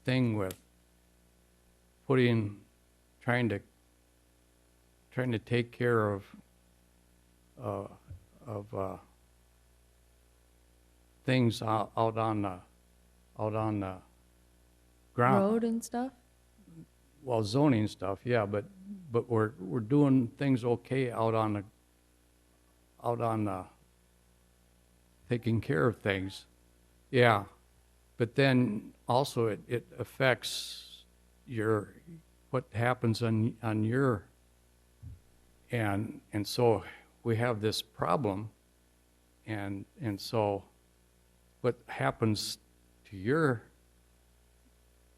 thing with trying to take care of things out on the ground. Road and stuff? Well, zoning stuff, yeah, but we're doing things okay out on the taking care of things, yeah. But then also it affects what happens on your, and so we have this problem, and so what happens to your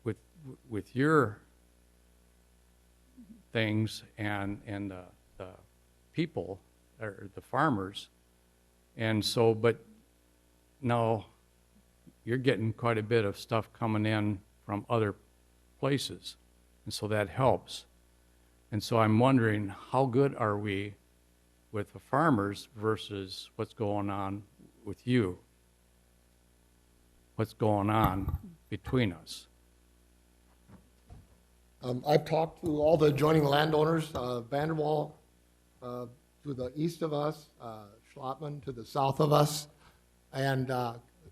with your things and the people or the farmers, and so but now you're getting quite a bit of stuff coming in from other places, and so that helps. And so I'm wondering, how good are we with the farmers versus what's going on with you? What's going on between us? I've talked to all the adjoining landowners, Vanderwall to the east of us, Schlottman to the south of us, and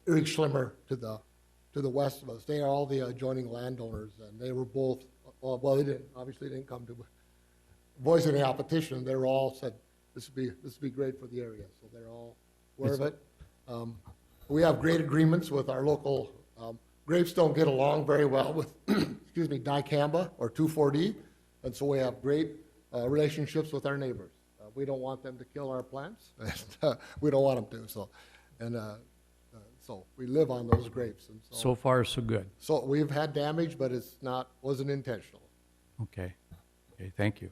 Eric Schlimmer to the west of us. They are all the adjoining landowners, and they were both, well, they obviously didn't come to voice any opposition. They were all said, this would be great for the area, so they're all aware of it. We have great agreements with our local, grapes don't get along very well with, excuse me, dicamba or 2,4-D, and so we have great relationships with our neighbors. We don't want them to kill our plants. We don't want them to, so, and so we live on those grapes. And So far, so good. so we've had damage, but wasn't intentional. Okay, thank you.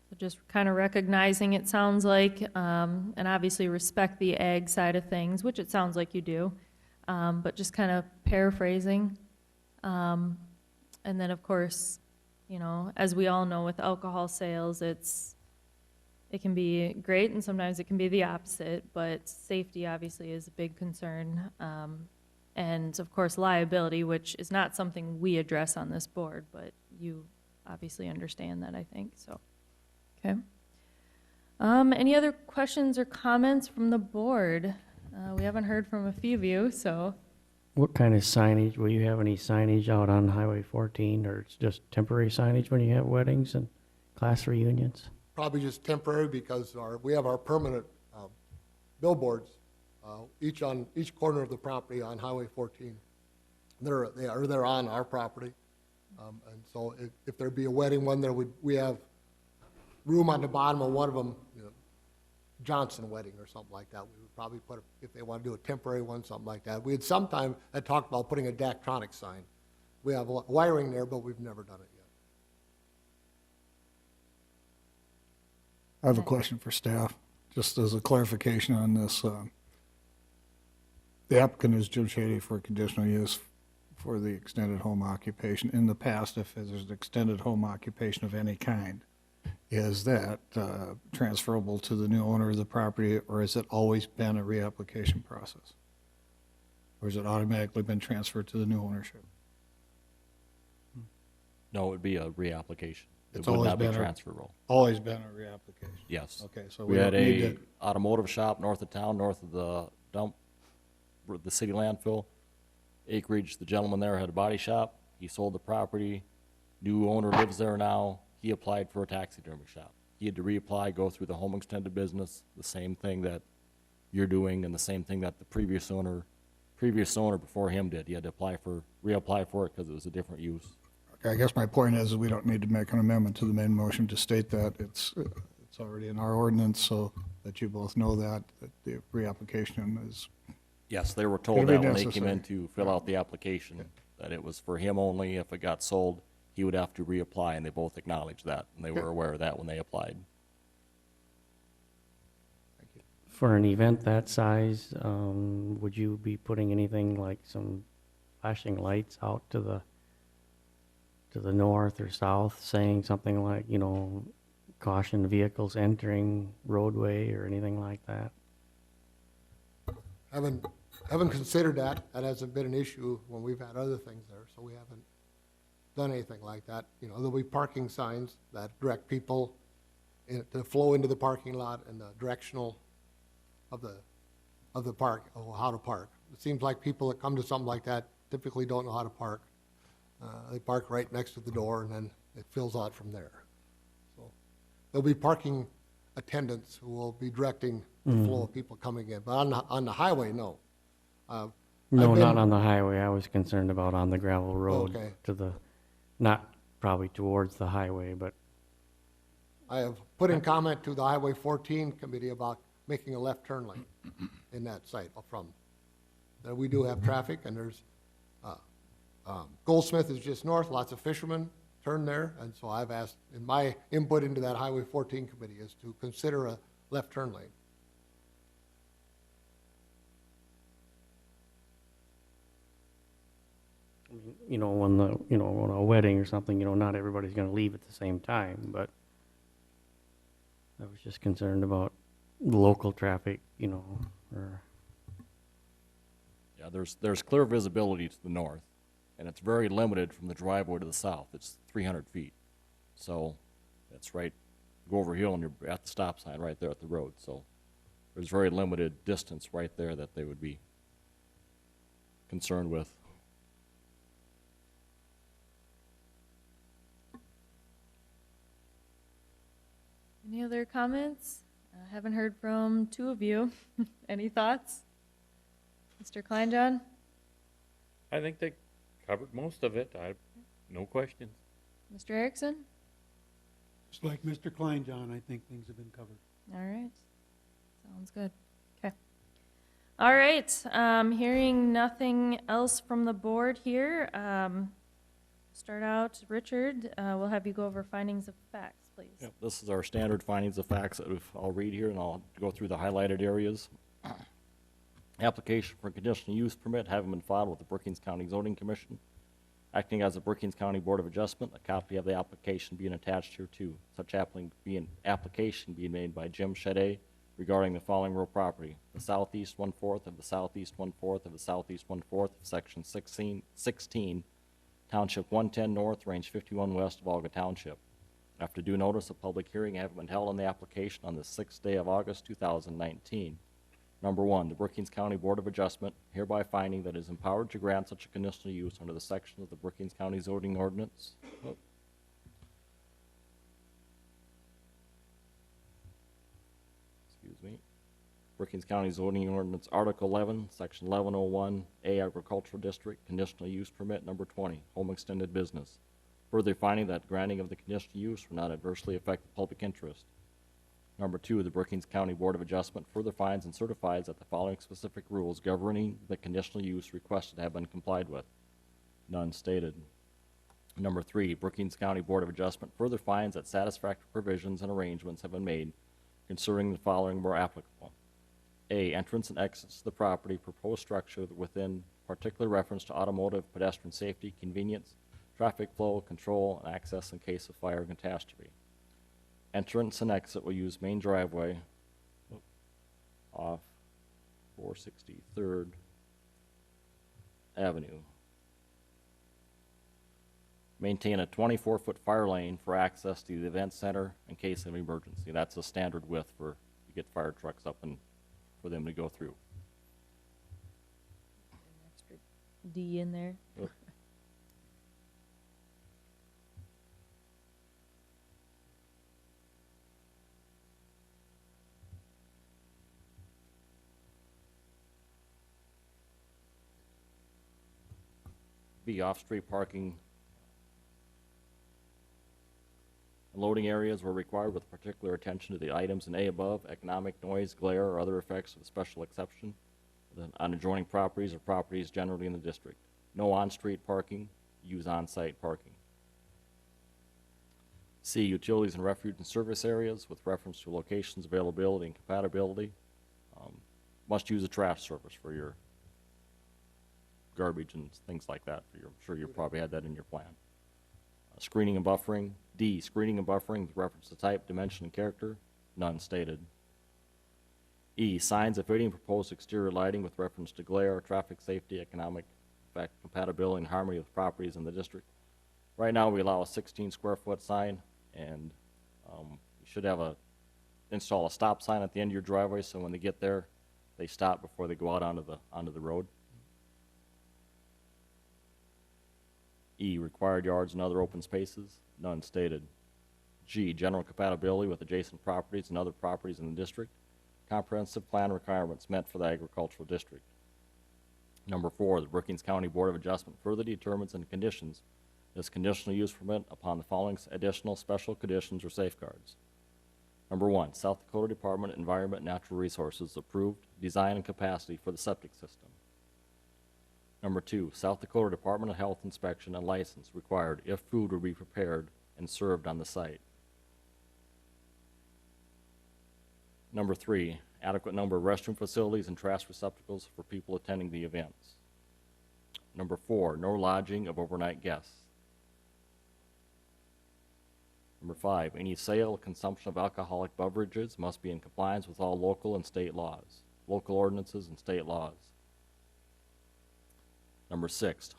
So just kind of recognizing, it sounds like, and obviously respect the ag side of things, which it sounds like you do, but just kind of paraphrasing. And then, of course, you know, as we all know with alcohol sales, it can be great and sometimes it can be the opposite, but safety obviously is a big concern. And of course, liability, which is not something we address on this board, but you obviously understand that, I think, so. Okay. Any other questions or comments from the board? We haven't heard from a few of you, so. What kind of signage, will you have any signage out on Highway 14, or it's just temporary signage when you have weddings and class reunions? Probably just temporary because we have our permanent billboards, each on each corner of the property on Highway 14. They're on our property, and so if there be a wedding one there, we have room on the bottom of one of them, you know, Johnson wedding or something like that. We would probably put, if they want to do a temporary one, something like that. We had sometime had talked about putting a Daktronic sign. We have wiring there, but we've never done it yet. I have a question for staff, just as a clarification on this. The applicant is Jim Shady for conditional use for the extended home occupation. In the past, if there's an extended home occupation of any kind, is that transferable to the new owner of the property, or has it always been a reapplication process? Or has it automatically been transferred to the new ownership? No, it would be a reapplication. It It's would always not be been transfer roll. Always been a reapplication? Yes. Okay, so We we had don't need a to, automotive shop north of town, north of the dump, the city landfill. Acreage, the gentleman there had a body shop. He sold the property. New owner lives there now. He applied for a taxidermy shop. He had to reapply, go through the home extended business, the same thing that you're doing and the same thing that the previous owner before him did. He had to reapply for it because it was a different use. I guess my point is we don't need to make an amendment to the main motion to state that. It's already in our ordinance, so that you both know that the reapplication is, Yes, they were told It'll be that when they came necessary. in to fill out the application, that it was for him only. If it got sold, he would have to reapply, and they both acknowledged that, and they were aware of that when they applied. For an event that size, would you be putting anything like some flashing lights out to the north or south, saying something like, you know, caution vehicles entering roadway or anything like that? Haven't considered that. That hasn't been an issue when we've had other things there, so we haven't done anything like that. You know, there'll be parking signs that direct people to flow into the parking lot and the directional of the park, or how to park. It seems like people that come to something like that typically don't know how to park. They park right next to the door, and then it fills out from there. So there'll be parking attendants who will be directing the flow of people coming in. But on the highway, no. No, I've not been- on the highway. I was concerned about on the gravel road Okay. to the, not probably towards the highway, but I have put in comment to the Highway 14 committee about making a left turn lane in that site from. There we do have traffic, and there's, Goldsmith is just north, lots of fishermen turn there, and so I've asked, in my input into that Highway 14 committee is to consider a left turn lane. you know, when a wedding or something, you know, not everybody's gonna leave at the same time, but I was just concerned about local traffic, you know, or, Yeah, there's clear visibility to the north, and it's very limited from the driveway to the south. It's 300 feet. So it's right, go over hill and you're at the stop sign right there at the road. So there's very limited distance right there that they would be concerned with. Any other comments? I haven't heard from two of you. Any thoughts? Mr. Kleinjohn? I think they covered most of it. No questions. Mr. Erickson? Just like Mr. Kleinjohn, I think things have been covered. All right. Sounds good. Okay. All right. Hearing nothing else from the board here, start out, Richard. We'll have you go over findings of facts, please. Yep, this is our standard findings of facts that I'll read here, and I'll go through the highlighted areas. Application for conditional use permit having been filed with the Brookings County Zoning Commission. Acting as the Brookings County Board of Adjustment, a copy of the application being attached here too. Such application being made by Jim Shade regarding the following real property: the southeast 1/4 of the southeast 1/4 of the southeast 1/4 of section 16, Township 110 North, Range 51 West of Olga Township. After due notice of public hearing having been held on the application on the 6th day of August 2019. Number one, the Brookings County Board of Adjustment hereby finding that it is empowered to grant such a conditional use under the section of the Brookings County zoning ordinance. Excuse me. Brookings County zoning ordinance, Article 11, Section 1101, A Agricultural District, conditional use permit number 20, home extended business. Further finding that granting of the conditional use will not adversely affect the public interest. Number two, the Brookings County Board of Adjustment further finds and certifies that the following specific rules governing the conditional use requested have been complied with. None stated. Number three, Brookings County Board of Adjustment further finds that satisfactory provisions and arrangements have been made concerning the following were applicable. A, entrance and exits to the property, proposed structure within particular reference to automotive, pedestrian safety, convenience, traffic flow, control, and access in case of fire and catastrophe. Entrance and exit will use main driveway off 463rd Avenue. Maintain a 24-foot fire lane for access to the event center in case of emergency. That's a standard width for you get fire trucks up and for them to go through. An extra D in there. Yep. B, off-street parking and loading areas were required with particular attention to the items in A above, economic noise, glare, or other effects with special exception on adjoining properties or properties generally in the district. No on-street parking, use on-site parking. C, utilities and refuge and service areas with reference to locations, availability, and compatibility. Must use a trash service for your garbage and things like that. I'm sure you probably had that in your plan. Screening and buffering. D, screening and buffering with reference to type, dimension, and character. None stated. E, signs of fitting proposed exterior lighting with reference to glare, traffic safety, economic effect, compatibility, and harmony with properties in the district. Right now, we allow a 16 square foot sign, and you should have install a stop sign at the end of your driveway, so when they get there, they stop before they go out onto the road. E, required yards and other open spaces, none stated. G, general compatibility with adjacent properties and other properties in the district. Comprehensive plan requirements met for the agricultural district. Number 4, the Brookings County Board of Adjustment further determines and conditions this conditional use permit upon the following additional special conditions or safeguards. Number 1, South Dakota Department of Environment and Natural Resources approved design and capacity for the septic system. Number 2, South Dakota Department of Health inspection and license required if food would be prepared and served on the site. Number 3, adequate number of restroom facilities and trash receptacles for people attending the events. Number 4, no lodging of overnight guests. Number 5, any sale or consumption of alcoholic beverages must be in compliance with all local and state laws, local ordinances and state laws. Number 6,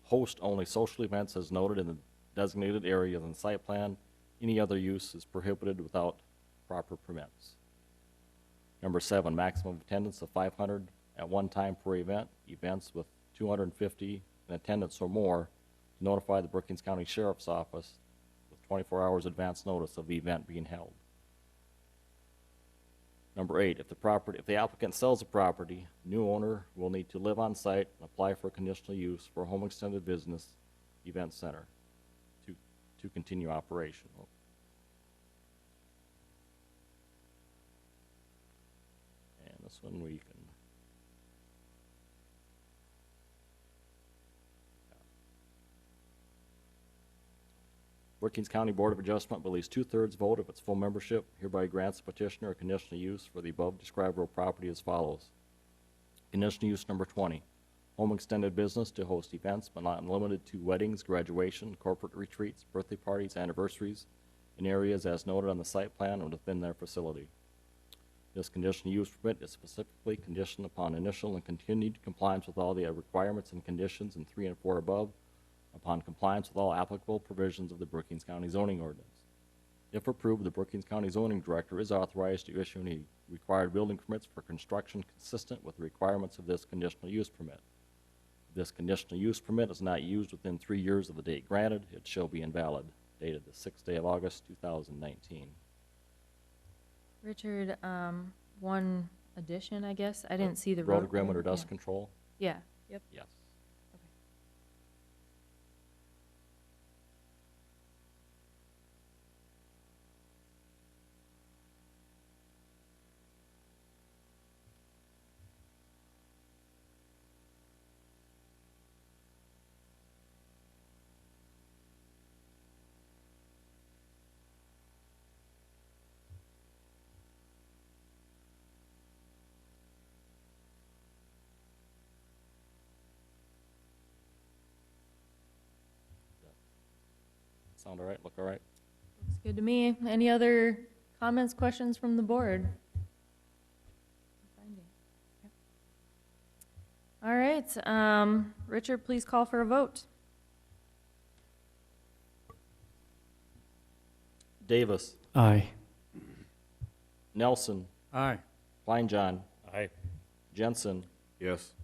host only social events as noted in the designated area in the site plan. Any other use is prohibited without proper permits. Number 7, maximum attendance of 500 at one time per event. Events with 250 in attendance or more to notify the Brookings County Sheriff's Office with 24 hours advance notice of the event being held. Number 8, if the applicant sells the property, new owner will need to live on site and apply for conditional use for a home extended business event center to continue operation. And this one we can. Brookings County Board of Adjustment by at least 2/3 vote of its full membership hereby grants the petitioner a conditional use for the above described real property as follows. Conditional use number 20, home extended business to host events but not limited to weddings, graduation, corporate retreats, birthday parties, anniversaries in areas as noted on the site plan and within their facility. This conditional use permit is specifically conditioned upon initial and continued compliance with all the requirements and conditions in 3 and 4 above, upon compliance with all applicable provisions of the Brookings County zoning ordinance. If approved, the Brookings County zoning director is authorized to issue any required building permits for construction consistent with the requirements of this conditional use permit. If this conditional use permit is not used within 3 years of the date granted, it shall be invalid, dated the 6th day of August, 2019. Richard, one addition, I guess. I didn't see the road agreement or dust control? Yeah. Yep. Yes. Sound all right? Look all right? Looks good to me. Any other comments, questions from the board? All right. Richard, please call for a vote. Davis. Aye. Nelson. Aye. Kleinjohn. Aye. Jensen. Yes.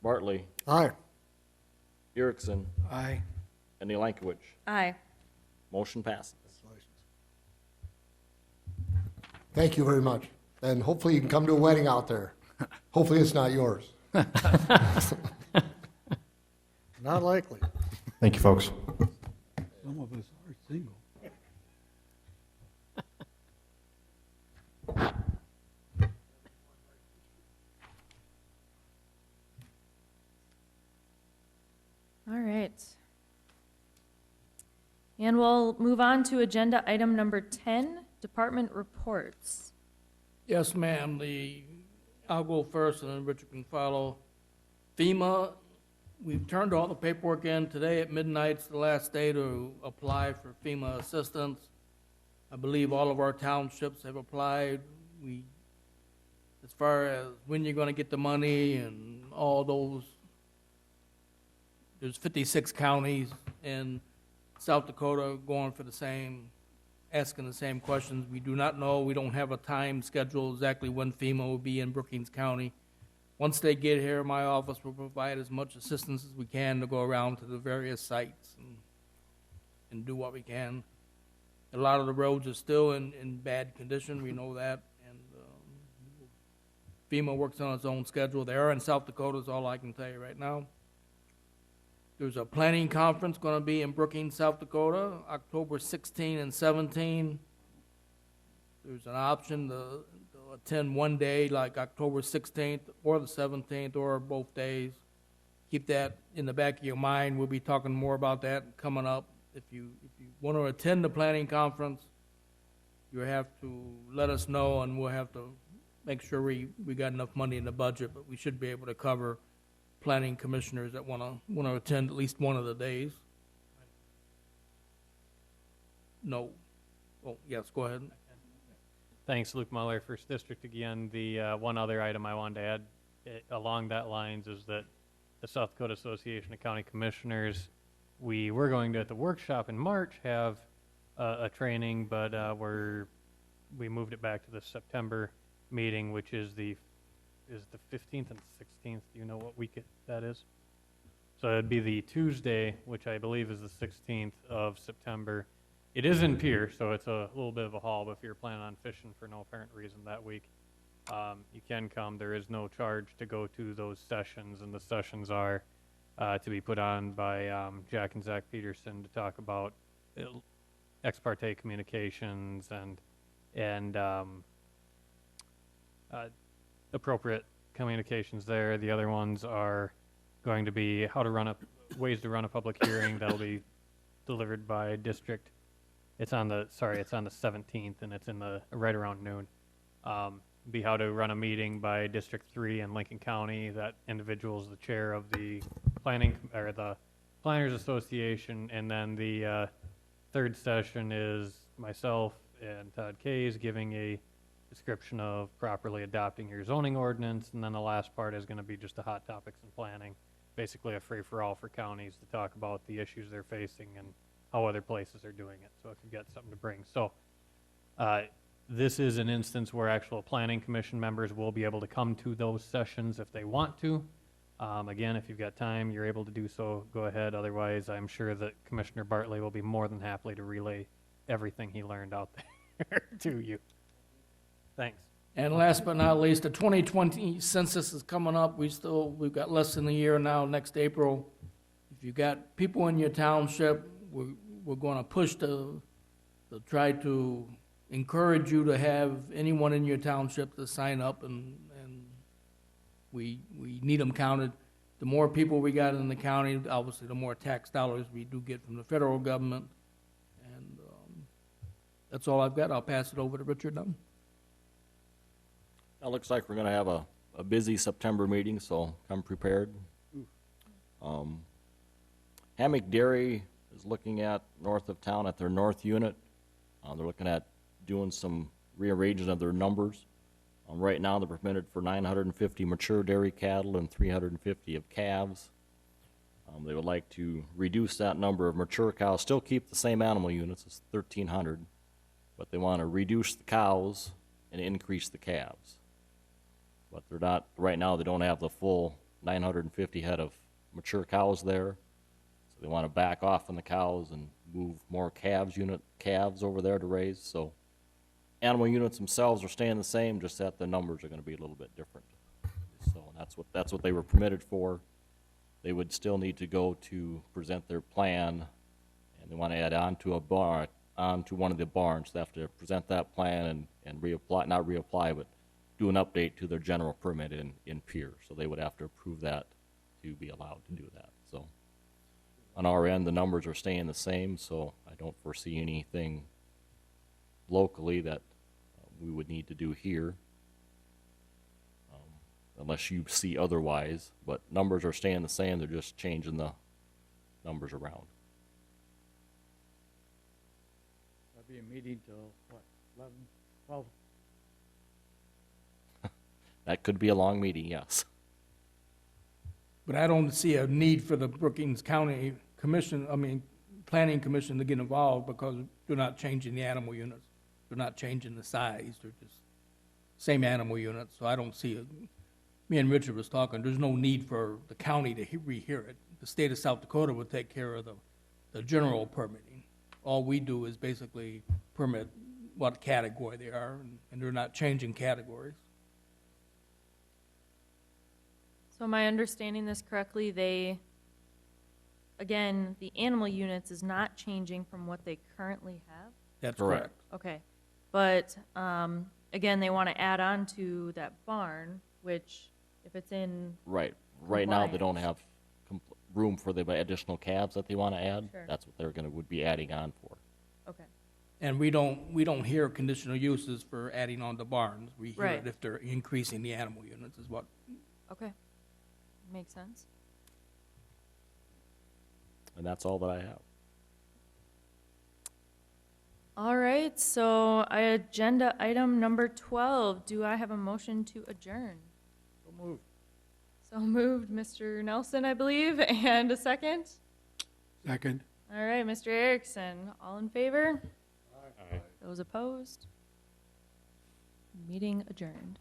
Bartley. Aye. Erickson. Aye. And Elankovich. Aye. Motion passes. Thank you very much. And hopefully you can come to a wedding out there. Hopefully it's not yours. Not likely. Thank you, folks. Some of us are single. All right. And we'll move on to agenda item number 10, department reports. Yes, ma'am. I'll go first and then Richard can follow. FEMA, we've turned all the paperwork in. Today at midnight, it's the last day to apply for FEMA assistance. I believe all of our townships have applied. As far as when you're gonna get the money and all those, there's 56 counties in South Dakota going for the same, asking the same questions. We do not know, we don't have a time schedule exactly when FEMA will be in Brookings County. Once they get here, my office will provide as much assistance as we can to go around to the various sites and do what we can. A lot of the roads are still in bad condition, we know that, and FEMA works on its own schedule. They are in South Dakota is all I can tell you right now. There's a planning conference going to be in Brookings, South Dakota, October 16 and 17. There's an option to attend one day, like October 16th or the 17th, or both days. Keep that in the back of your mind. We'll be talking more about that coming up. If you want to attend the planning conference, you have to let us know, and we'll have to make sure we got enough money in the budget, but we should be able to cover planning commissioners that want to attend at least one of the days. No. Oh, yes, go ahead. Thanks, Luke Muller, First District again. The one other item I wanted to add along that lines is that the South Dakota Association of County Commissioners, we were going to, at the workshop in March, have a training, but we moved it back to the September meeting, which is the 15th and 16th. Do you know what week that is? So it'd be the Tuesday, which I believe is the 16th of September. It is in Pierre, so it's a little bit of a haul, but if you're planning on fishing for no apparent reason that week, you can come. There is no charge to go to those sessions, and the sessions are to be put on by Jack and Zach Peterson to talk about ex parte communications and appropriate communications there. The other ones are going to be ways to run a public hearing. That'll be delivered by district. It's on the 17th, and it's in the right around noon. Be how to run a meeting by District 3 in Lincoln County. That individual is the chair of the the Planners Association, and then the third session is myself and Todd Kays giving a description of properly adopting your zoning ordinance, and then the last part is going to be just the hot topics and planning, basically a free-for-all for counties to talk about the issues they're facing and how other places are doing it, so if you've got something to bring. So this is an instance where actual planning commission members will be able to come to those sessions if they want to. Again, if you've got time, you're able to do so, go ahead. Otherwise, I'm sure that Commissioner Bartley will be more than happy to relay everything he learned out there to you. Thanks. And last but not least, the 2020 census is coming up. We've got less than a year now, next April. If you got people in your township, we're going to push to try to encourage you to have anyone in your township to sign up, and we need them counted. The more people we got in the county, obviously the more tax dollars we do get from the federal government. And that's all I've got. I'll pass it over to Richard now. It looks like we're going to have a busy September meeting, so come prepared. Hammock Dairy is looking at north of town at their north unit. They're looking at doing some rearranging of their numbers. Right now they're permitted for 950 mature dairy cattle and 350 of calves. They would like to reduce that number of mature cows, still keep the same animal units, it's 1,300, but they want to reduce the cows and increase the calves. But they're not, right now they don't have the full 950 head of mature cows there. So they want to back off on the cows and move more calves over there to raise. So animal units themselves are staying the same, just that the numbers are going to be a little bit different. So that's what they were permitted for. they would still need to go to present their plan, and they want to add on to a barn, onto one of the barns. They have to present that plan and reapply, not reapply, but do an update to their general permit in Pier. So they would have to approve that to be allowed to do that. So on our end, the numbers are staying the same, so I don't foresee anything locally that we would need to do here, unless you see otherwise. But numbers are staying the same, they're just changing the numbers around. That'll be a meeting till, what, 11, 12? That could be a long meeting, yes. But I don't see a need for the Brookings County Commission, Planning Commission to get involved because they're not changing the animal units. They're not changing the size, they're just same animal units. So I don't see it. Me and Richard was talking, there's no need for the county to rehear it. The state of South Dakota would take care of the general permitting. All we do is basically permit what category they are, and they're not changing categories. So am I understanding this correctly? Again, the animal units is not changing from what they currently have? That's Correct. correct. Okay, but, again, they want to add on to that barn, which, if it's in, Right. Right now, they don't Compliance. have room for the additional calves that they want to add. Sure. That's what would be adding on for. okay, And we don't hear conditional uses for adding on the barns. We hear Right. it if they're increasing the animal units is what. okay. Makes sense. And that's all that I have. All right, so agenda item number 12, do I have a motion to adjourn? So moved. So moved, Mr. Nelson, I believe, and a second? Second. All right, Mr. Erickson, all in favor? Aye. Those opposed? Meeting adjourned.